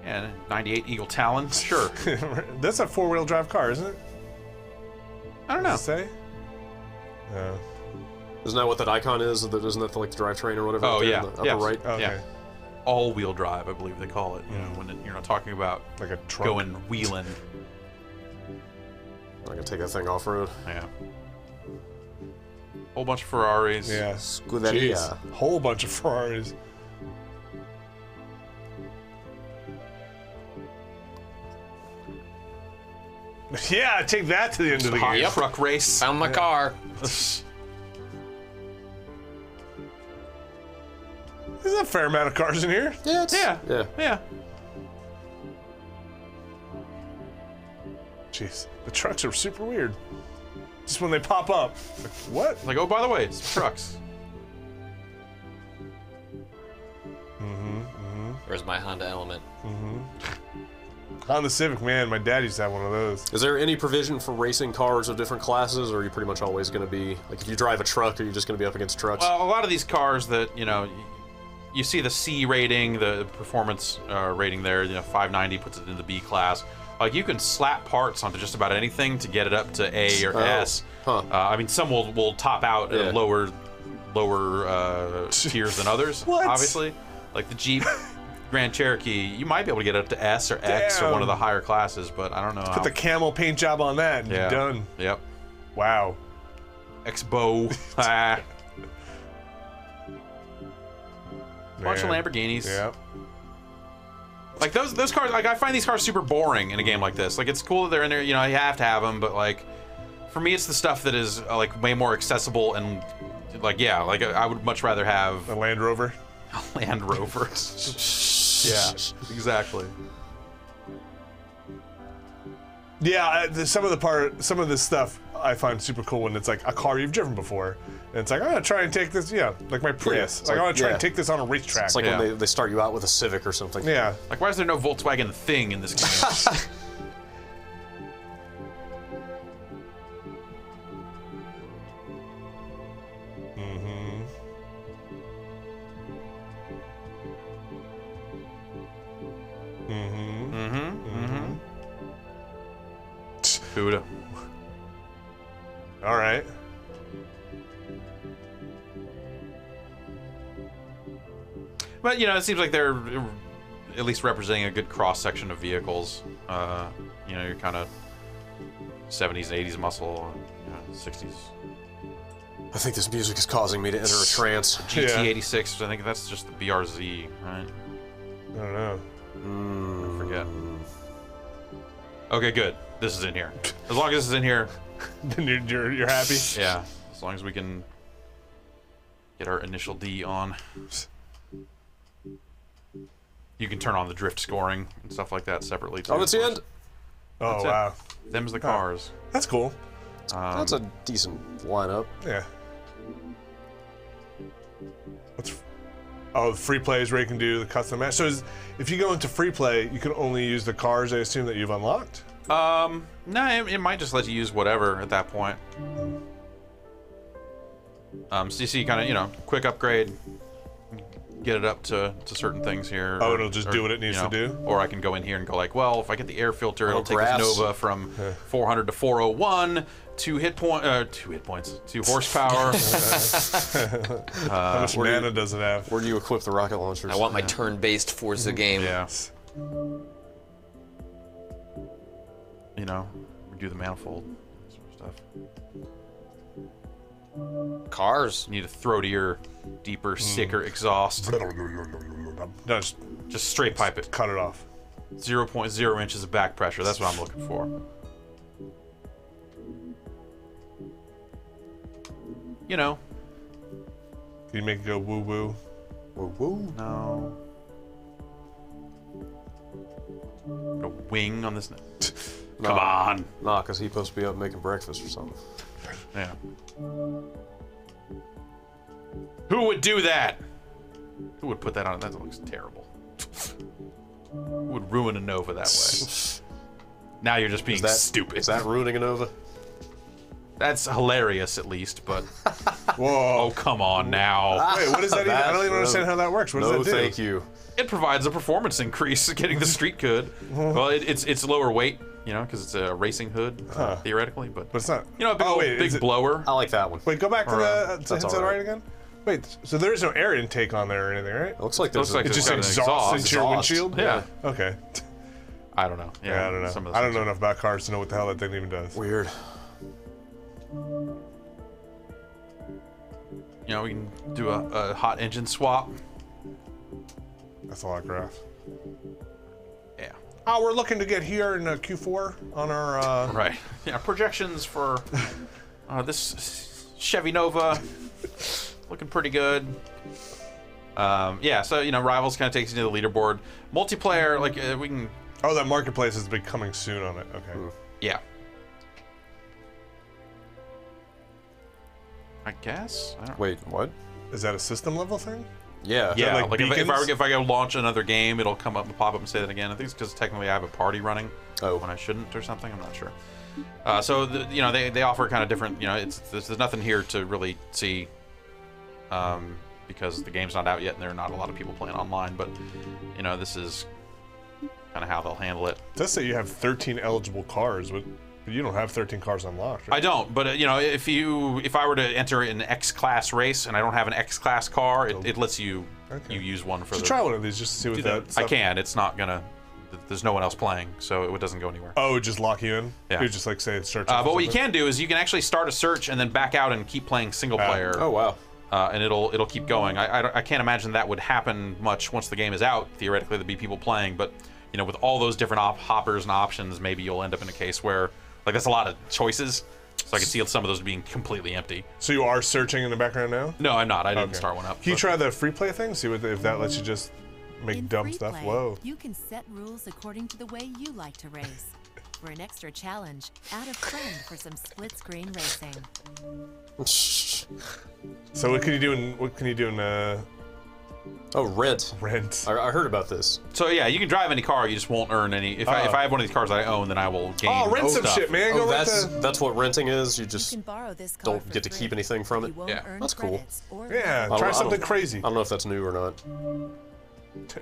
Speaker 1: Yeah, 98 Eagle Talon. Sure.
Speaker 2: That's a four-wheel drive car, isn't it?
Speaker 1: I don't know.
Speaker 2: Does it say? No.
Speaker 3: Isn't that what that icon is? Isn't that like the drivetrain or whatever?
Speaker 1: Oh, yeah.
Speaker 3: In the upper right.
Speaker 2: Okay.
Speaker 1: Yeah. All-wheel drive, I believe they call it. When you're not talking about
Speaker 2: Like a truck.
Speaker 1: going wheeling.
Speaker 3: I can take that thing off-road.
Speaker 1: Yeah. Whole bunch of Ferraris.
Speaker 2: Yeah.
Speaker 3: Scuderia.
Speaker 2: Jeez. Whole bunch of Ferraris. Yeah, take that to the end of the
Speaker 1: Hot
Speaker 2: game.
Speaker 1: truck race.
Speaker 4: Found my car.
Speaker 2: There's a fair amount of cars in here.
Speaker 3: Yeah.
Speaker 1: Yeah.
Speaker 2: Jeez, the trucks are super weird. Just when they pop up. Like, what?
Speaker 1: Like, oh, by the way, it's trucks.
Speaker 4: Where's my Honda Element?
Speaker 2: Honda Civic, man, my dad used to have one of those.
Speaker 3: Is there any provision for racing cars of different classes, or are you pretty much always going to be, like, if you drive a truck, are you just going to be up against trucks?
Speaker 1: Well, a lot of these cars that, you see the C rating, the performance rating there, 590 puts it in the B class. Like, you can slap parts onto just about anything to get it up to A or S.
Speaker 3: Huh.
Speaker 1: I mean, some will top out at lower tiers than others, obviously. Like the Jeep Grand Cherokee, you might be able to get it up to S or X or one of the higher classes, but I don't know.
Speaker 2: Put the camel paint job on that and you're done.
Speaker 1: Yep.
Speaker 2: Wow.
Speaker 1: X-Bow. Bunch of Lamborghinis.
Speaker 2: Yep.
Speaker 1: Like those cars, like I find these cars super boring in a game like this. Like it's cool that they're in there, you have to have them, but like for me, it's the stuff that is like way more accessible and like I would much rather have
Speaker 2: a Land Rover.
Speaker 1: A Land Rover. Yeah, exactly.
Speaker 2: Yeah, some of this stuff I find super cool when it's like a car you've driven before. And it's like, I'm going to try and take this, like my Prius.
Speaker 3: Yeah,
Speaker 2: I want to try and take this on a racetrack.
Speaker 3: It's like when they start you out with a Civic or something.
Speaker 2: Yeah.
Speaker 1: Like, why is there no Volkswagen thing in this game? Buddha.
Speaker 2: All right.
Speaker 1: But, it seems like they're at least representing a good cross-section of vehicles. Your kind of 70s and 80s muscle, 60s.
Speaker 3: I think this music is causing me to enter a trance.
Speaker 1: GT86, I think that's just the BRZ, right?
Speaker 2: I don't know.
Speaker 1: I forget. Okay, good. This is in here. As long as this is in here,
Speaker 2: then you're happy.
Speaker 1: Yeah, as long as we can get our initial D on. You can turn on the drift scoring and stuff like that separately too.
Speaker 3: Oh, that's the end.
Speaker 2: Oh,
Speaker 1: That's it.
Speaker 2: wow.
Speaker 1: Them's the cars.
Speaker 2: That's cool.
Speaker 3: That's a decent lineup.
Speaker 2: Yeah. Oh, the free play is where you can do the custom match. So if you go into free play, you can only use the cars, I assume, that you've unlocked?
Speaker 1: No, it might just let you use whatever at that point. So you see kind of, quick upgrade, get it up to certain things here.
Speaker 2: Oh, it'll just do what it needs to do?
Speaker 1: Or I can go in here and go like, well, if I get the air filter, it'll take
Speaker 3: graphs.
Speaker 1: this Nova from 400 to 401, 2 horsepower.
Speaker 2: How much mana does it have?
Speaker 3: Where do you equip the rocket launchers?
Speaker 4: I want my turn-based Forza game.
Speaker 1: Yeah. Do the manifold sort of stuff.
Speaker 4: Cars.
Speaker 1: You need a throatier, deeper, sicker exhaust.
Speaker 2: No,
Speaker 1: Just straight pipe it.
Speaker 2: cut it off.
Speaker 1: 0.0 inches of back pressure. That's what I'm looking for.
Speaker 2: Can you make it go woo woo?
Speaker 3: Woo woo.
Speaker 1: No. Put a wing on this. Come on.
Speaker 3: Nah, because he's supposed to be up making breakfast or something.
Speaker 1: Yeah. Who would do that? Who would put that on? That looks terrible. Who would ruin a Nova that way? Now you're just being stupid.
Speaker 3: Is that ruining a Nova?
Speaker 1: That's hilarious, at least, but...
Speaker 2: Whoa.
Speaker 1: Oh, come on now.
Speaker 2: Wait, what does that even? I don't even understand how that works. What does
Speaker 3: No,
Speaker 2: that do?
Speaker 3: thank you.
Speaker 1: It provides a performance increase getting the street hood. Well, it's lower weight, because it's a racing hood, theoretically, but
Speaker 2: But it's not.
Speaker 1: a big, big blower.
Speaker 2: Oh,
Speaker 3: I like that one.
Speaker 2: Wait, go back to the
Speaker 3: That's
Speaker 2: headset
Speaker 3: all right.
Speaker 2: right again? Wait, so there is no air intake on there or anything, right?
Speaker 3: It looks like
Speaker 1: Looks
Speaker 3: there's
Speaker 1: like
Speaker 2: It
Speaker 1: it's
Speaker 2: just
Speaker 1: got an
Speaker 2: exhausts into your
Speaker 3: exhaust.
Speaker 2: windshield?
Speaker 1: Yeah.
Speaker 2: Okay.
Speaker 1: I don't know.
Speaker 2: Yeah, I don't know.
Speaker 1: Some of those
Speaker 2: I don't
Speaker 1: things
Speaker 2: know
Speaker 1: are-
Speaker 2: enough about cars to know what the hell that thing even does.
Speaker 3: weird.
Speaker 1: We can do a hot engine swap.
Speaker 2: That's a lot of graph.
Speaker 1: Yeah.
Speaker 2: Oh, we're looking to get here in Q4 on our.
Speaker 1: Right. Yeah. Projections for this Chevy Nova looking pretty good. Yeah. So Rivals kind of takes you to the leaderboard. Multiplayer, we can.
Speaker 2: Oh, that marketplace is coming soon on it. Okay.
Speaker 1: Yeah. I guess. I don't
Speaker 3: Wait, what?
Speaker 2: Is that a system level thing?
Speaker 3: Yeah.
Speaker 1: Yeah,
Speaker 2: like
Speaker 1: like
Speaker 2: beacons?
Speaker 1: if I go launch another game, it'll come up and pop up and say that again. I think it's because technically I have a party running when I shouldn't or something. I'm not sure. So they offer kind of different. There's nothing here to really see because the game's not out yet and there are not a lot of people playing online. But this is kind of how they'll handle it.
Speaker 2: It does say you have 13 eligible cars, but you don't have 13 cars unlocked, right?
Speaker 1: I don't, but if I were to enter an X-Class race and I don't have an X-Class car, it lets you use one for
Speaker 2: So try one of these just to see what that.
Speaker 1: I
Speaker 2: stuff-
Speaker 1: can. It's not gonna. There's no one else playing, so it doesn't go anywhere.
Speaker 2: Oh, it just lock you in?
Speaker 1: Yeah.
Speaker 2: You just say it's search.
Speaker 1: But what you can do is you can actually start a search and then back out and keep playing single player.
Speaker 3: Oh wow.
Speaker 1: And it'll keep going. I can't imagine that would happen much once the game is out. Theoretically, there'd be people playing, but with all those different hoppers and options, maybe you'll end up in a case where that's a lot of choices. So I can see some of those being completely empty.
Speaker 2: So you are searching in the background now?
Speaker 1: No, I'm not. I didn't
Speaker 2: Okay.
Speaker 1: start one up.
Speaker 2: Can you
Speaker 1: but-
Speaker 2: try the free play thing? See if that lets you just make
Speaker 6: In
Speaker 2: dumb
Speaker 6: free
Speaker 2: stuff?
Speaker 6: play,
Speaker 2: Whoa.
Speaker 6: You can set rules according to the way you like to race. For an extra challenge, add a friend for some split-screen racing.
Speaker 2: So what can you do in
Speaker 3: Oh, rent.
Speaker 2: rent?
Speaker 3: I heard about this.
Speaker 1: So yeah, you can drive any car. You just won't earn any. If I have one of these cars that I own, then I will gain.
Speaker 2: Oh, rent some
Speaker 1: stuff.
Speaker 2: shit, man. Go
Speaker 3: Oh,
Speaker 2: rent
Speaker 3: that's what renting is. You
Speaker 6: You
Speaker 3: just
Speaker 6: can borrow this car
Speaker 3: don't
Speaker 6: for
Speaker 3: get to
Speaker 6: free,
Speaker 3: keep anything from
Speaker 6: but
Speaker 3: it.
Speaker 6: you won't
Speaker 1: Yeah,
Speaker 6: earn
Speaker 3: that's cool.
Speaker 6: credits or
Speaker 2: Yeah,
Speaker 6: levels.
Speaker 2: try
Speaker 3: I
Speaker 2: something
Speaker 3: don't-
Speaker 2: crazy.
Speaker 3: I don't know if that's new or not.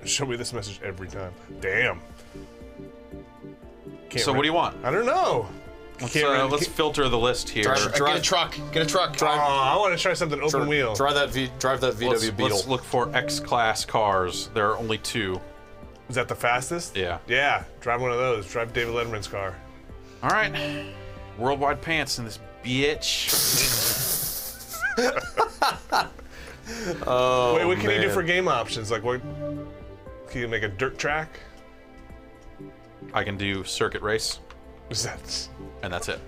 Speaker 2: Show me this message every time. Damn. Can't
Speaker 1: So what do you want?
Speaker 2: I don't know.
Speaker 1: Let's filter the list here.
Speaker 4: Get a truck. Get a truck.
Speaker 2: Oh, I want to try something open wheel.
Speaker 3: Drive that VW Beetle.
Speaker 1: Let's look for X-Class cars. There are only 2.
Speaker 2: Is that the fastest?
Speaker 1: Yeah.
Speaker 2: Yeah. Drive one of those. Drive David Letterman's car.
Speaker 1: All right. Worldwide pants in this bitch.
Speaker 3: Oh,
Speaker 2: Wait, what can you do
Speaker 3: man.
Speaker 2: for game options? Like what? Can you make a dirt track?
Speaker 1: I can do circuit race,
Speaker 2: Is that?
Speaker 1: and that's it.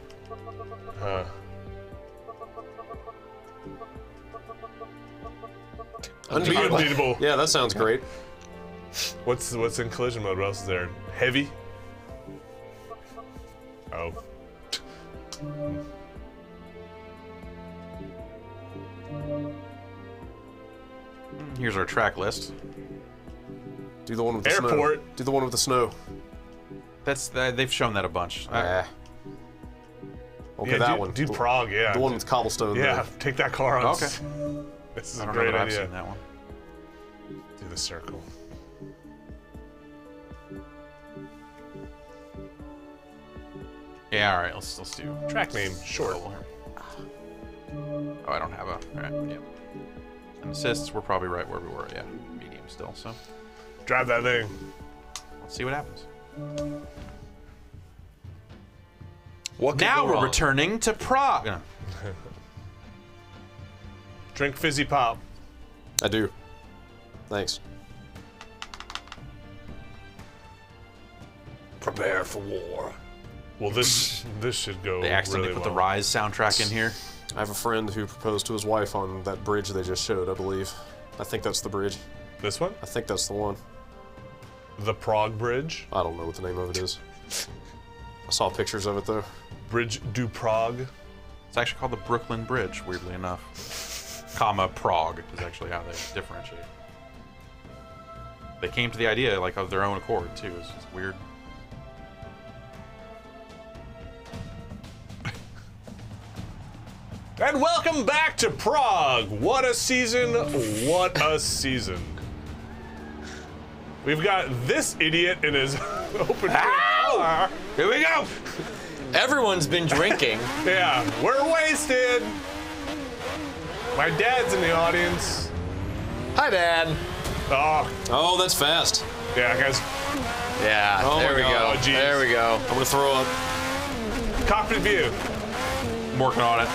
Speaker 2: Unbeatable.
Speaker 3: Yeah, that sounds great.
Speaker 2: What's in collision mode? What else is there? Heavy? Oh.
Speaker 1: Here's our track list.
Speaker 3: Do the one with the snow.
Speaker 2: Airport.
Speaker 3: Do the one with the snow.
Speaker 1: That's they've shown that a bunch.
Speaker 3: Okay,
Speaker 2: Yeah,
Speaker 3: that
Speaker 2: do,
Speaker 3: one.
Speaker 2: Do Prague, yeah.
Speaker 3: The one with cobblestone.
Speaker 2: Yeah,
Speaker 3: there.
Speaker 2: take that car on.
Speaker 1: Okay.
Speaker 2: This is
Speaker 1: I
Speaker 2: a
Speaker 1: don't know
Speaker 2: great
Speaker 1: that I've
Speaker 2: idea.
Speaker 1: seen that one.
Speaker 2: Do the circle.
Speaker 1: Yeah, all right. Let's do
Speaker 2: Track name, short.
Speaker 1: Oh, I don't have a. All right, yeah. And assists, we're probably right where we were. Yeah, medium still. So
Speaker 2: Drive that thing.
Speaker 1: let's see what happens.
Speaker 4: What could
Speaker 1: Now
Speaker 4: go
Speaker 1: we're
Speaker 4: wrong?
Speaker 1: returning to Prague. No.
Speaker 2: Drink fizzy pop.
Speaker 3: I do. Thanks.
Speaker 2: Prepare for war. Well, this should go
Speaker 1: They accidentally
Speaker 2: really
Speaker 1: put the
Speaker 2: well.
Speaker 1: Rise soundtrack in here.
Speaker 3: I have a friend who proposed to his wife on that bridge they just showed, I believe. I think that's the bridge.
Speaker 2: This one?
Speaker 3: I think that's the one.
Speaker 2: The Prague Bridge?
Speaker 3: I don't know what the name of it is. I saw pictures of it though.
Speaker 2: Bridge du Prague?
Speaker 1: It's actually called the Brooklyn Bridge, weirdly enough. Comma Prague is actually how they differentiate. They came to the idea like of their own accord too. It's just weird.
Speaker 2: And welcome back to Prague. What a season, what a season. We've got this idiot in his open car.
Speaker 1: Here we go.
Speaker 4: Everyone's been drinking.
Speaker 2: Yeah, we're wasted. My dad's in the audience.
Speaker 4: Hi, Dad.
Speaker 2: Oh,
Speaker 3: Oh, that's fast.
Speaker 2: yeah, guys.
Speaker 4: Yeah,
Speaker 3: Oh
Speaker 4: there
Speaker 3: my
Speaker 4: we
Speaker 3: God.
Speaker 4: go.
Speaker 2: Oh, geez.
Speaker 4: There we go.
Speaker 3: I'm gonna throw up.
Speaker 2: Cockpit view.
Speaker 1: I'm working on it.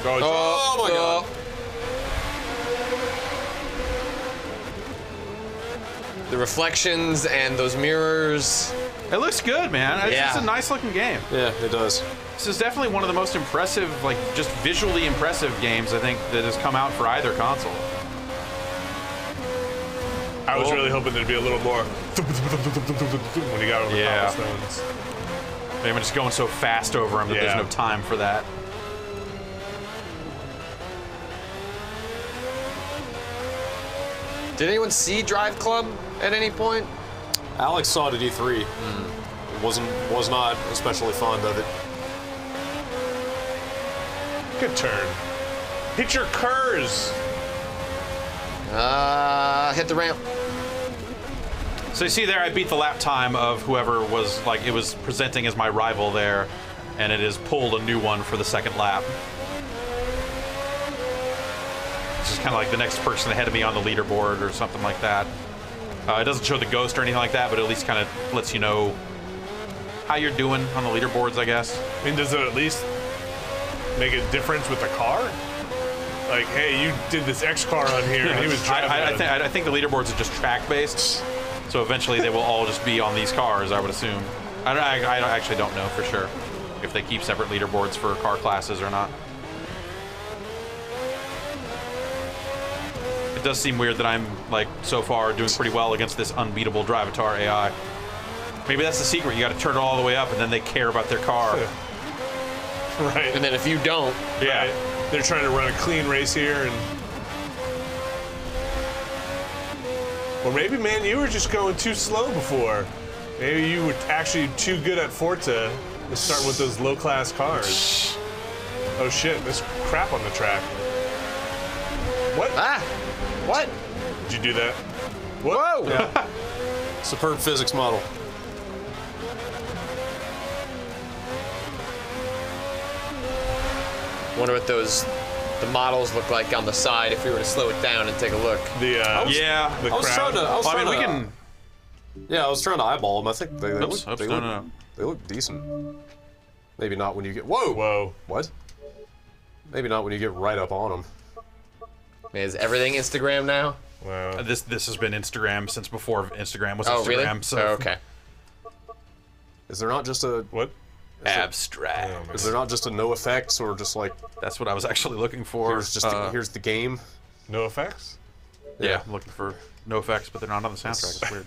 Speaker 2: Oh,
Speaker 3: Oh my God.
Speaker 4: The reflections and those mirrors.
Speaker 1: It looks good, man. It's
Speaker 4: Yeah.
Speaker 1: just a nice looking game.
Speaker 3: Yeah, it does.
Speaker 1: This is definitely one of the most impressive, like just visually impressive games I think that has come out for either console.
Speaker 2: I was really hoping there'd be a little more when you got over the
Speaker 1: Yeah.
Speaker 2: cobblestones.
Speaker 1: Maybe I'm just going so fast over them that
Speaker 2: Yeah.
Speaker 1: there's no time for that.
Speaker 4: Did anyone see Drive Club at any point?
Speaker 3: Alex saw it at E3. Was not especially fond of it.
Speaker 2: Good turn. Hit your curves.
Speaker 4: Hit the ramp.
Speaker 1: So you see there, I beat the lap time of whoever was like, it was presenting as my rival there, and it has pulled a new one for the second lap. It's just kind of like the next person ahead of me on the leaderboard or something like that. It doesn't show the ghost or anything like that, but at least kind of lets you know how you're doing on the leaderboards, I guess.
Speaker 2: I mean, does it at least make a difference with the car? Like, hey, you did this X car on here, and he was driving.
Speaker 1: I think the leaderboards are just track-based, so eventually they will all just be on these cars, I would assume. I actually don't know for sure if they keep separate leaderboards for car classes or not. It does seem weird that I'm, like, so far doing pretty well against this unbeatable Drivatar AI. Maybe that's the secret. You got to turn it all the way up, and then they care about their car.
Speaker 2: Right.
Speaker 4: And then if you don't,
Speaker 2: Yeah. Right. They're trying to run a clean race here, and or maybe, man, you were just going too slow before. Maybe you were actually too good at Forza to start with those low-class cars. Oh shit! There's crap on the track. What?
Speaker 4: what?
Speaker 2: Did you do that? Whoa!
Speaker 3: Yeah. Superb physics model.
Speaker 4: Wonder what the models look like on the side if we were to slow it down and take a look.
Speaker 2: The
Speaker 1: Yeah.
Speaker 2: the
Speaker 3: I was
Speaker 2: crowd.
Speaker 3: trying to. I was
Speaker 1: Well, I
Speaker 3: trying
Speaker 1: mean, we
Speaker 3: to,
Speaker 1: can...
Speaker 3: Yeah, I was trying to eyeball them. I think they
Speaker 1: Oops,
Speaker 3: look.
Speaker 1: oops, no.
Speaker 3: They look decent. Maybe not when you get. Whoa!
Speaker 2: Whoa!
Speaker 3: What? Maybe not when you get right up on them.
Speaker 4: Man, is everything Instagram now?
Speaker 2: Wow.
Speaker 1: This has been Instagram since before Instagram was
Speaker 4: Oh,
Speaker 1: Instagram.
Speaker 4: really?
Speaker 1: So
Speaker 4: Oh, okay.
Speaker 3: Is there not just a
Speaker 2: What?
Speaker 1: Abstract.
Speaker 3: Is there not just a no effects or just like
Speaker 1: That's what I was actually looking for.
Speaker 3: here's the game?
Speaker 2: No effects?
Speaker 1: Yeah, I'm looking for no effects, but they're not on the soundtrack. It's weird.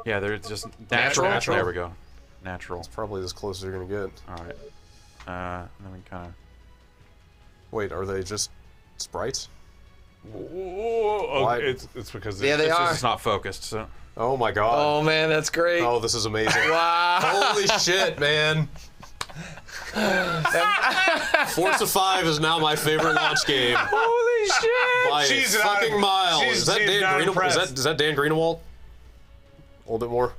Speaker 1: Yeah, they're just natural.
Speaker 3: Natural.
Speaker 1: There we go. Natural.
Speaker 3: Probably as close as you're gonna get.
Speaker 1: All right. And then we kind of.
Speaker 3: Wait, are they just sprites?
Speaker 2: Oh,
Speaker 3: Why?
Speaker 2: it's because
Speaker 4: Yeah, they are.
Speaker 1: It's not focused. So.
Speaker 3: Oh my god.
Speaker 4: Oh man, that's great.
Speaker 3: Oh, this is amazing.
Speaker 4: Wow.
Speaker 3: Holy shit, man. Forza 5 is now my favorite launch game.
Speaker 4: Holy shit.
Speaker 3: By
Speaker 2: She's
Speaker 3: a
Speaker 2: not-
Speaker 3: fucking mile.
Speaker 2: she's-
Speaker 3: Is that
Speaker 2: she's
Speaker 3: Dan
Speaker 2: not
Speaker 3: Greenewald?
Speaker 2: impressed.
Speaker 3: Is that Dan Greenewald? A little bit more.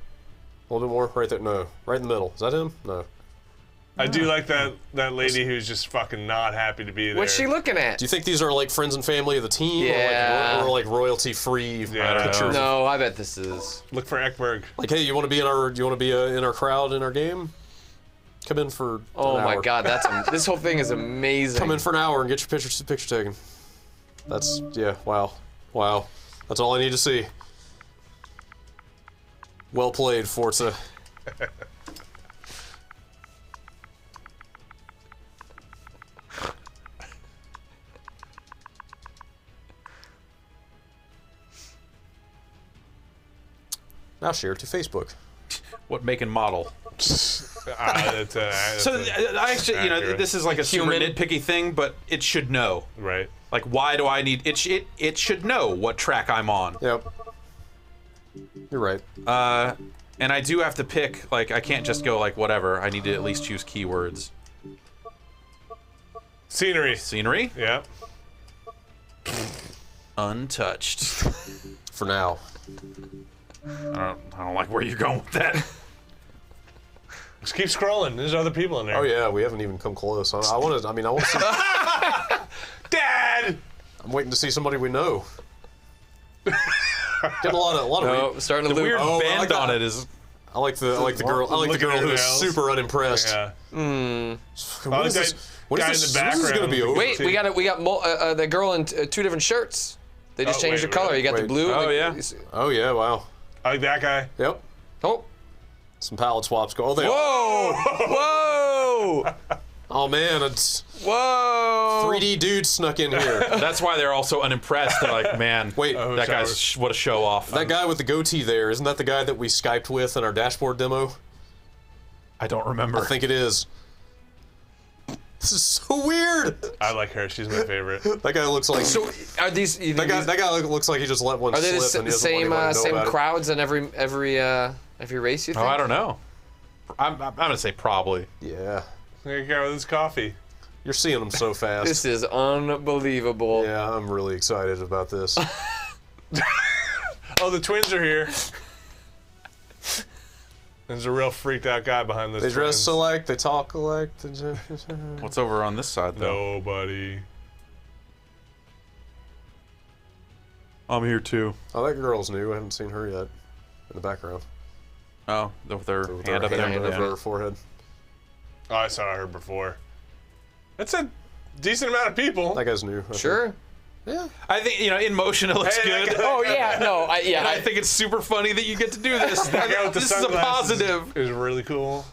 Speaker 3: A little bit more. Right there. No. Right in the middle. Is that him? No.
Speaker 2: I do like that lady who's just fucking not happy to be there.
Speaker 4: What's she looking at?
Speaker 3: Do you think these are like friends and family of the team?
Speaker 4: Yeah.
Speaker 3: Or like royalty-free
Speaker 2: Yeah, I don't
Speaker 3: pictures?
Speaker 4: No, I bet this is.
Speaker 2: Look for Ekberg.
Speaker 3: Like, hey, you want to be in our crowd in our game? Come in for
Speaker 4: Oh
Speaker 3: an
Speaker 4: my
Speaker 3: hour.
Speaker 4: god, this whole thing is amazing.
Speaker 3: Come in for an hour and get your picture taken. That's wow. That's all I need to see. Well played, Forza. Now share to Facebook.
Speaker 1: What make and model?
Speaker 2: That's
Speaker 1: So I actually,
Speaker 2: accurate.
Speaker 1: this is like a super
Speaker 4: Human.
Speaker 1: nitpicky thing, but it should know.
Speaker 2: right.
Speaker 1: Like, why do I need it? It should know what track I'm on.
Speaker 3: Yep. You're right.
Speaker 1: And I do have to pick. Like, I can't just go like whatever. I need to at least choose keywords.
Speaker 2: Scenery.
Speaker 1: Scenery,
Speaker 2: Yeah.
Speaker 1: untouched.
Speaker 3: For now.
Speaker 1: I don't like where you're going with that.
Speaker 2: Just keep scrolling. There's other people in there.
Speaker 3: Oh yeah, we haven't even come close. I want to see.
Speaker 2: Dad!
Speaker 3: I'm waiting to see somebody we know. Getting a lot of
Speaker 4: No, starting to
Speaker 1: The
Speaker 4: loop.
Speaker 1: weird
Speaker 3: Oh, I
Speaker 1: bend
Speaker 3: like that.
Speaker 1: on it is.
Speaker 3: I like the girl. I like the
Speaker 2: Look at
Speaker 3: girl who
Speaker 2: her
Speaker 3: is
Speaker 2: nails.
Speaker 3: super unimpressed.
Speaker 2: Yeah.
Speaker 3: When
Speaker 2: Oh,
Speaker 3: is
Speaker 2: guy-
Speaker 3: this? When
Speaker 2: guy in
Speaker 3: is
Speaker 2: the
Speaker 3: this? When is this gonna be
Speaker 2: background.
Speaker 3: over?
Speaker 4: Wait, we got the girl in two different shirts. They just
Speaker 2: Oh,
Speaker 4: changed
Speaker 2: wait,
Speaker 4: the color.
Speaker 2: really?
Speaker 4: You got the
Speaker 3: Wait.
Speaker 4: blue.
Speaker 1: Oh,
Speaker 4: and
Speaker 1: yeah.
Speaker 3: Oh yeah! Wow.
Speaker 2: I like that guy.
Speaker 3: Yep.
Speaker 4: Oh.
Speaker 3: Some palette swaps go. Oh, they.
Speaker 4: Whoa! Whoa!
Speaker 3: Oh man, it's
Speaker 4: Whoa!
Speaker 3: 3D dude snuck in here.
Speaker 1: That's why they're all so unimpressed. They're like, man,
Speaker 3: Wait,
Speaker 1: that guy's what a show off.
Speaker 3: that guy with the goatee there, isn't that the guy that we Skyped with in our dashboard demo?
Speaker 1: I don't remember.
Speaker 3: I think it is. This is so weird.
Speaker 2: I like her. She's my favorite.
Speaker 3: That guy looks like.
Speaker 4: So are these? You think
Speaker 3: that guy looks like he just let one
Speaker 4: Are they
Speaker 3: slip and
Speaker 4: the
Speaker 3: he doesn't want
Speaker 4: same
Speaker 3: anybody to know about it.
Speaker 4: crowds in every race? You think?
Speaker 1: Oh, I don't know. I'm gonna say probably.
Speaker 3: Yeah.
Speaker 2: There you go with his coffee.
Speaker 3: You're seeing them so fast.
Speaker 4: This is unbelievable.
Speaker 3: Yeah, I'm really excited about this.
Speaker 2: Oh, the twins are here. There's a real freaked out guy behind this.
Speaker 3: They dress alike, they talk alike.
Speaker 1: What's over on this side though?
Speaker 2: Nobody.
Speaker 1: I'm here too.
Speaker 3: Oh, that girl's new. I haven't seen her yet. In the background.
Speaker 1: Oh, with her
Speaker 3: With
Speaker 1: hand
Speaker 3: her
Speaker 1: up there.
Speaker 3: hand over
Speaker 1: Yeah.
Speaker 3: her forehead.
Speaker 2: Oh, I saw her before. That's a decent amount of people.
Speaker 3: That guy's new. I think.
Speaker 4: Sure.
Speaker 3: Yeah.
Speaker 1: I think in motion it looks
Speaker 2: Hey, that
Speaker 1: good.
Speaker 2: guy-
Speaker 4: Oh yeah. No.
Speaker 1: And I think it's super funny that you get to do this.
Speaker 2: That guy with the
Speaker 1: This is a
Speaker 2: sunglasses
Speaker 1: positive.
Speaker 2: is really cool.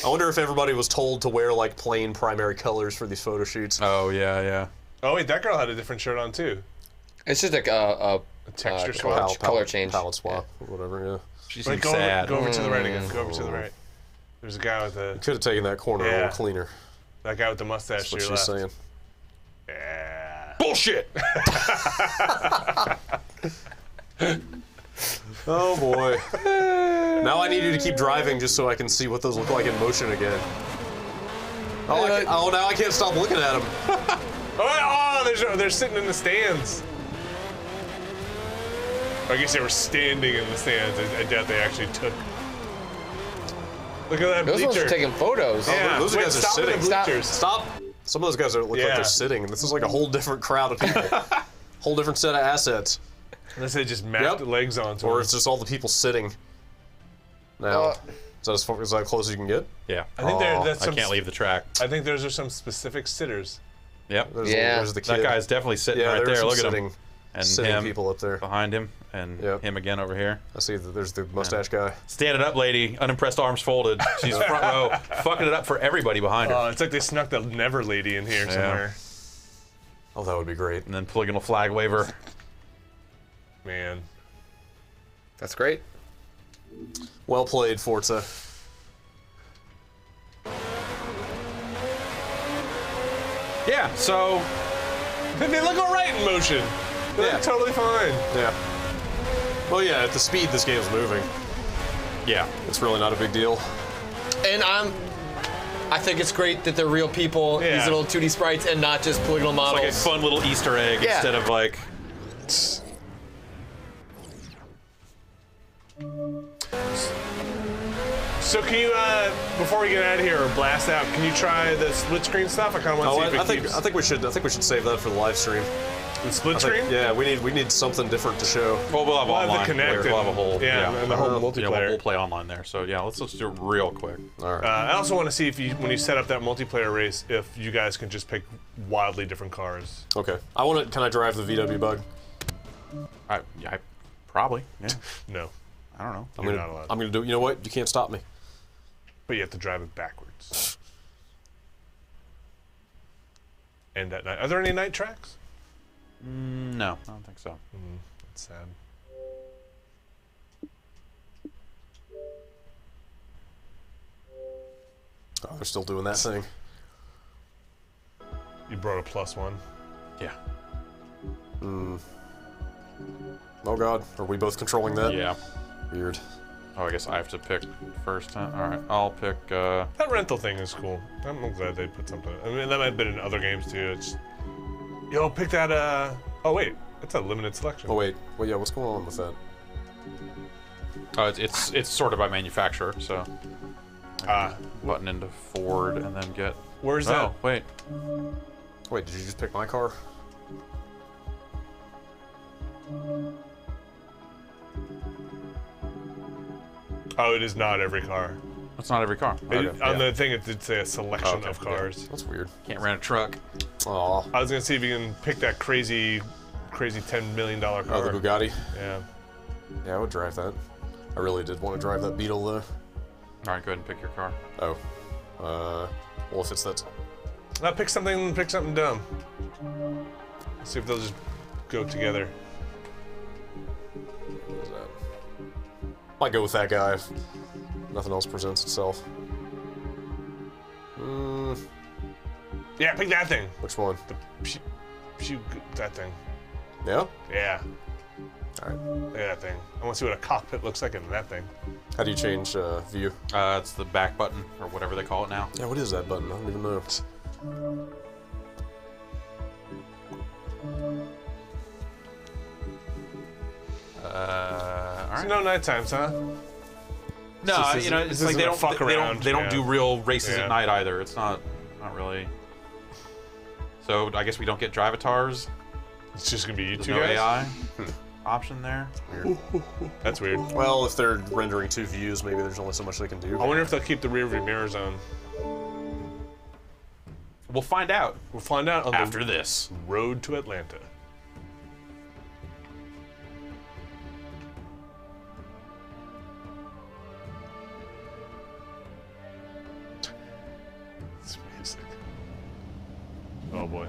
Speaker 3: I wonder if everybody was told to wear like plain primary colors for these photo shoots.
Speaker 1: Oh yeah, yeah.
Speaker 2: Oh wait, that girl had a different shirt on too.
Speaker 4: It's just a
Speaker 2: Texture
Speaker 4: color,
Speaker 2: swap.
Speaker 4: color change.
Speaker 3: Palette swap, or whatever, yeah.
Speaker 1: She
Speaker 2: Wait,
Speaker 1: seems
Speaker 2: go
Speaker 1: sad.
Speaker 2: over to the right again. Go over to the right. There's a guy with the
Speaker 3: Could have taken that corner a
Speaker 2: Yeah.
Speaker 3: little cleaner.
Speaker 2: that guy with the mustache
Speaker 3: That's what
Speaker 2: to your
Speaker 3: she's
Speaker 2: left.
Speaker 3: saying.
Speaker 2: Yeah.
Speaker 1: Bullshit.
Speaker 3: Oh boy. Now I need you to keep driving just so I can see what those look like in motion again. Oh, now I can't stop looking at them.
Speaker 2: They're sitting in the stands. I guess they were standing in the stands. I doubt they actually took. Look at that
Speaker 4: Those ones
Speaker 2: bleacher.
Speaker 4: are taking photos.
Speaker 2: Yeah,
Speaker 3: those guys are
Speaker 2: stop with
Speaker 3: sitting.
Speaker 2: the bleachers.
Speaker 3: Stop. Some of those guys look like
Speaker 2: Yeah.
Speaker 3: they're sitting, and this is like a whole different crowd of people. Whole different set of assets.
Speaker 2: Unless they just mapped
Speaker 3: Yep.
Speaker 2: legs onto
Speaker 3: Or
Speaker 2: them.
Speaker 3: it's just all the people sitting. Now, is that as close as you can get?
Speaker 1: Yeah.
Speaker 2: I think that's
Speaker 1: I
Speaker 2: some.
Speaker 1: can't leave the track.
Speaker 2: I think those are some specific sitters.
Speaker 1: Yep.
Speaker 3: There's
Speaker 4: Yeah.
Speaker 3: there's the kid.
Speaker 1: That guy's definitely sitting
Speaker 3: Yeah,
Speaker 1: right
Speaker 3: there's
Speaker 1: there.
Speaker 3: some
Speaker 1: Look at
Speaker 3: sitting.
Speaker 1: him. and
Speaker 3: Sitting
Speaker 1: him
Speaker 3: people up there.
Speaker 1: behind him, and
Speaker 3: Yep.
Speaker 1: him again over here.
Speaker 3: I see that there's the mustache guy.
Speaker 1: Standing up lady, unimpressed arms folded. She's front row, fucking it up for everybody behind her.
Speaker 2: It's like they snuck the Never Lady in here somewhere.
Speaker 3: Oh, that would be great.
Speaker 1: And then polygonal flag waver.
Speaker 2: Man.
Speaker 4: That's great.
Speaker 3: Well played, Forza.
Speaker 1: Yeah, so
Speaker 2: They look alright in motion. They
Speaker 3: Yeah.
Speaker 2: look totally fine.
Speaker 3: Yeah. Well, yeah, at the speed this game's moving,
Speaker 1: yeah.
Speaker 3: it's really not a big deal.
Speaker 4: And I think it's great that they're real people,
Speaker 2: Yeah.
Speaker 4: these little 2D sprites, and not just polygonal
Speaker 1: It's
Speaker 4: models.
Speaker 1: like a fun little Easter egg
Speaker 4: Yeah.
Speaker 1: instead of like.
Speaker 2: So can you, before we get out of here or blast out, can you try the split screen stuff? I kind of want to see if it keeps...
Speaker 3: I think we should save that for the live stream.
Speaker 2: The split
Speaker 3: I
Speaker 2: screen?
Speaker 3: think, yeah, we need something different to show.
Speaker 1: Well, we'll have
Speaker 2: We'll have the
Speaker 1: online.
Speaker 2: Connect
Speaker 1: We'll have a
Speaker 2: and-
Speaker 1: whole.
Speaker 2: yeah, and the whole multiplayer.
Speaker 1: We'll play online there. So yeah, let's do it real quick.
Speaker 3: All right.
Speaker 2: I also want to see if you, when you set up that multiplayer race, if you guys can just pick wildly different cars.
Speaker 3: Okay. Can I drive the VW bug?
Speaker 1: I probably. Yeah.
Speaker 2: No,
Speaker 1: I don't know.
Speaker 2: you're not allowed.
Speaker 3: I'm gonna do. You know what? You can't stop me.
Speaker 2: But you have to drive it backwards. And at night, are there any night tracks?
Speaker 1: No, I don't think so.
Speaker 2: That's sad.
Speaker 3: Oh, they're still doing that thing.
Speaker 2: You brought a +1.
Speaker 1: Yeah.
Speaker 3: Oh God, are we both controlling that?
Speaker 1: Yeah.
Speaker 3: Weird.
Speaker 1: Oh, I guess I have to pick first, huh? All right, I'll pick.
Speaker 2: That rental thing is cool. I'm glad they put something. I mean, that might have been in other games too. It's, yo, pick that. Oh wait, it's a limited selection.
Speaker 3: Oh wait. Well, yeah. What's going on with that?
Speaker 1: It's sorted by manufacturer, so. Button into Ford and then get.
Speaker 2: Where's
Speaker 1: Oh,
Speaker 2: that?
Speaker 1: wait.
Speaker 3: Wait, did you just pick my car?
Speaker 2: Oh, it is not every car.
Speaker 1: That's not every car.
Speaker 2: It-
Speaker 1: Okay,
Speaker 2: on
Speaker 1: yeah.
Speaker 2: the thing, it did say a selection
Speaker 1: Okay,
Speaker 2: of cars.
Speaker 3: That's weird.
Speaker 1: Can't rent a truck.
Speaker 3: Aw.
Speaker 2: I was gonna see if you can pick that crazy $10 million car.
Speaker 3: Oh, the Bugatti.
Speaker 2: Yeah.
Speaker 3: Yeah, I would drive that. I really did want to drive that Beetle though.
Speaker 1: All right, go ahead and pick your car.
Speaker 3: Oh. Well, if it's that.
Speaker 2: Now pick something dumb. Let's see if they'll just go together.
Speaker 3: What is that? Might go with that guy if nothing else presents itself.
Speaker 2: Yeah, pick that thing.
Speaker 3: Which one?
Speaker 2: That thing.
Speaker 3: Yeah?
Speaker 2: Yeah.
Speaker 3: Alright.
Speaker 2: Look at that thing. I want to see what a cockpit looks like in that thing.
Speaker 3: How do you change view?
Speaker 1: It's the back button or whatever they call it now.
Speaker 3: Yeah, what is that button? I don't even know.
Speaker 1: All right.
Speaker 2: So no night times, huh?
Speaker 1: No,
Speaker 2: This
Speaker 1: you know,
Speaker 2: isn't-
Speaker 1: it's
Speaker 2: this
Speaker 1: like they
Speaker 2: isn't a
Speaker 1: don't
Speaker 2: fuck
Speaker 1: they
Speaker 2: around,
Speaker 1: don't they don't
Speaker 2: yeah.
Speaker 1: do real races
Speaker 2: Yeah.
Speaker 1: at night either. It's not really. So I guess we don't get drivatars.
Speaker 2: It's just gonna be you
Speaker 1: There's
Speaker 2: two
Speaker 1: no
Speaker 2: guys.
Speaker 1: AI option there.
Speaker 2: That's weird.
Speaker 3: Well, if they're rendering two views, maybe there's only so much they can do.
Speaker 2: I wonder if they'll keep the rear view mirrors on.
Speaker 1: We'll find out
Speaker 2: We'll find out on
Speaker 1: after
Speaker 2: the
Speaker 1: this.
Speaker 2: road to Atlanta. It's music. Oh boy.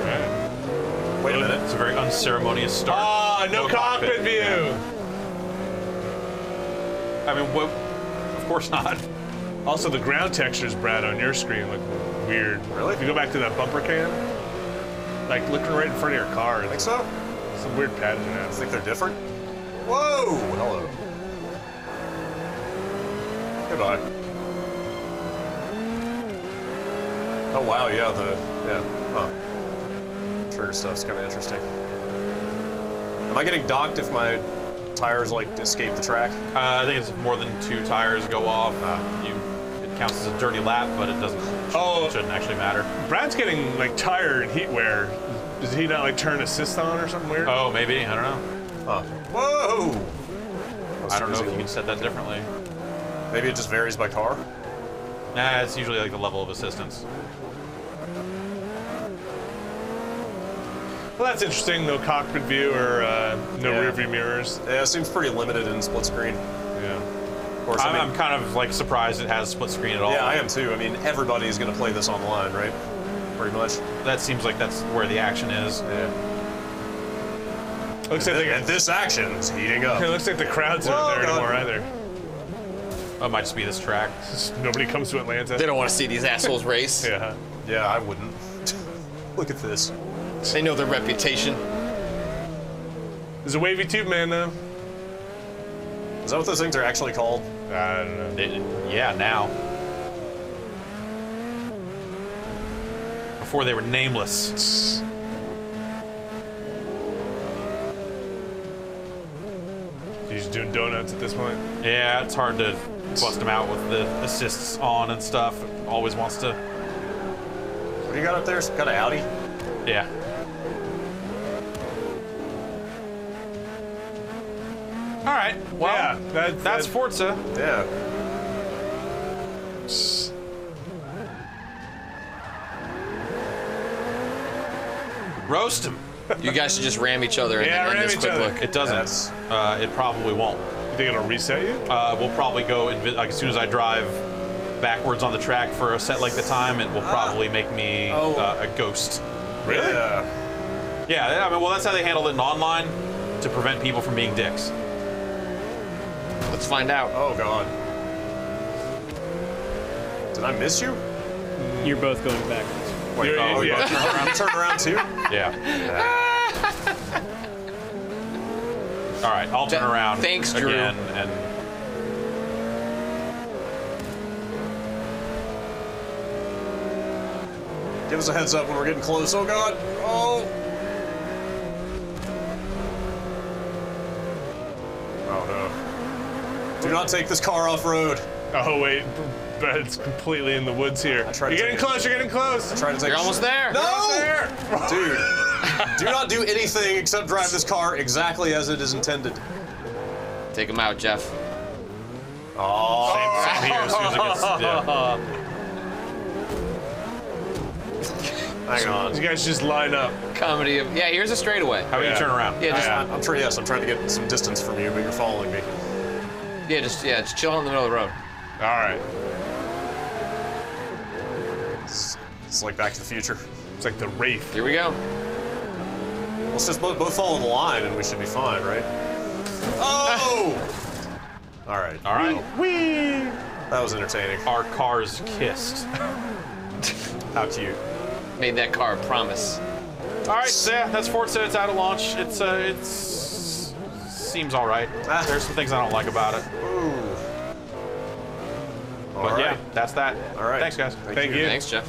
Speaker 2: Alright.
Speaker 3: Wait a minute.
Speaker 1: It's a very unceremonious start.
Speaker 2: Ah, no cockpit view!
Speaker 1: Yeah. I mean, what? Of course not.
Speaker 2: Also, the ground textures, Brad, on your screen look weird.
Speaker 3: Really?
Speaker 2: If you go back to that bumper cam, like looking right in front of your car,
Speaker 3: Think
Speaker 2: it's
Speaker 3: so?
Speaker 2: some weird pattern in that.
Speaker 3: Think they're different? Whoa! Hello. Goodbye. Oh wow, yeah, huh. Trigger stuff's kind of interesting. Am I getting docked if my tires like escape the track?
Speaker 1: I think it's more than 2 tires go off. It counts as a dirty lap, but it doesn't.
Speaker 2: Oh.
Speaker 1: It shouldn't actually matter.
Speaker 2: Brad's getting like tire and heat wear. Does he not like turn assist on or something weird?
Speaker 1: Oh, maybe. I don't know.
Speaker 3: Huh. Whoa!
Speaker 1: I don't know if you can set that differently.
Speaker 3: Maybe it just varies by car.
Speaker 1: Nah, it's usually like the level of assistance.
Speaker 2: Well, that's interesting. No cockpit view or no
Speaker 3: Yeah.
Speaker 2: rear view mirrors.
Speaker 3: Yeah, it seems pretty limited in split screen.
Speaker 2: Yeah.
Speaker 3: Of course, I
Speaker 1: I'm
Speaker 3: mean,
Speaker 1: kind of like surprised it has split screen at all.
Speaker 3: yeah, I am too. I mean, everybody's gonna play this online, right? Pretty much.
Speaker 1: That seems like that's where the action is.
Speaker 3: Yeah.
Speaker 2: Looks like
Speaker 3: And this action's heating up.
Speaker 2: it looks like the crowds aren't
Speaker 3: Oh,
Speaker 2: there
Speaker 3: God.
Speaker 2: anymore either.
Speaker 1: It might just be this track.
Speaker 2: Nobody comes to Atlanta.
Speaker 4: They don't want to see these assholes race.
Speaker 2: Yeah.
Speaker 3: Yeah, I wouldn't. Look at this.
Speaker 4: They know their reputation.
Speaker 2: There's a wavy tube man though.
Speaker 3: Is that what those things are actually called?
Speaker 2: I don't know.
Speaker 1: Yeah, now. Before they were nameless.
Speaker 2: He's doing donuts at this point.
Speaker 1: Yeah, it's hard to bust them out with the assists on and stuff. Always wants to.
Speaker 3: What do you got up there? Got an Audi?
Speaker 1: Yeah. All right. Well,
Speaker 2: Yeah,
Speaker 1: that's Forza.
Speaker 3: Yeah.
Speaker 1: Roast him.
Speaker 4: You guys should just ram each other and
Speaker 2: Yeah,
Speaker 4: then end
Speaker 2: ram
Speaker 4: this
Speaker 2: each
Speaker 4: quick
Speaker 2: other.
Speaker 4: look.
Speaker 1: It doesn't.
Speaker 3: Yes.
Speaker 1: It probably won't.
Speaker 2: You think it'll reset you?
Speaker 1: We'll probably go like as soon as I drive backwards on the track for a set length of time, it will probably make me a ghost.
Speaker 2: Really?
Speaker 3: Yeah.
Speaker 1: Yeah, I mean, well, that's how they handled it in online to prevent people from being dicks.
Speaker 4: Let's find out.
Speaker 3: Oh, God. Did I miss you?
Speaker 7: You're both going backwards.
Speaker 1: Wait,
Speaker 2: Yeah,
Speaker 1: oh,
Speaker 2: yeah.
Speaker 3: You turn around too?
Speaker 1: yeah. All right, I'll turn around
Speaker 4: Thanks, Drew.
Speaker 1: again and.
Speaker 3: Give us a heads up when we're getting close. Oh, God. Oh. Oh, no. Do not take this car off-road.
Speaker 2: Oh wait, but it's completely in the woods here.
Speaker 3: tried
Speaker 2: You're
Speaker 3: to
Speaker 2: getting
Speaker 3: take it.
Speaker 2: close. You're getting close.
Speaker 3: Try to take
Speaker 4: You're almost there.
Speaker 3: No! Dude, do not do anything except drive this car exactly as it is intended.
Speaker 4: Take him out, Jeff.
Speaker 3: Oh.
Speaker 1: Same here as soon as it gets. Yeah.
Speaker 3: Hang on.
Speaker 2: You guys just line up.
Speaker 4: Comedy of here's a straightaway.
Speaker 1: How about
Speaker 2: Yeah.
Speaker 1: you turn around?
Speaker 4: Yeah, just
Speaker 3: I'm trying. Yes, I'm trying to get some distance from you, but you're following me.
Speaker 4: just chill out in the middle of the road.
Speaker 2: All right.
Speaker 3: It's like Back to the Future.
Speaker 2: It's like the Wraith.
Speaker 4: Here we go.
Speaker 3: Let's just both follow the line, and we should be fine, right? Oh! All right.
Speaker 1: All right.
Speaker 2: Whee!
Speaker 3: That was entertaining.
Speaker 1: Our cars kissed.
Speaker 3: How cute.
Speaker 4: Made that car a promise.
Speaker 1: All right, so yeah, that's Forza. It's out of launch. It's seems all right. There's some things I don't like about it,
Speaker 3: Ooh.
Speaker 1: but yeah, that's that.
Speaker 3: All right.
Speaker 1: Thanks, guys.
Speaker 2: Thank you.
Speaker 4: Thanks, Jeff.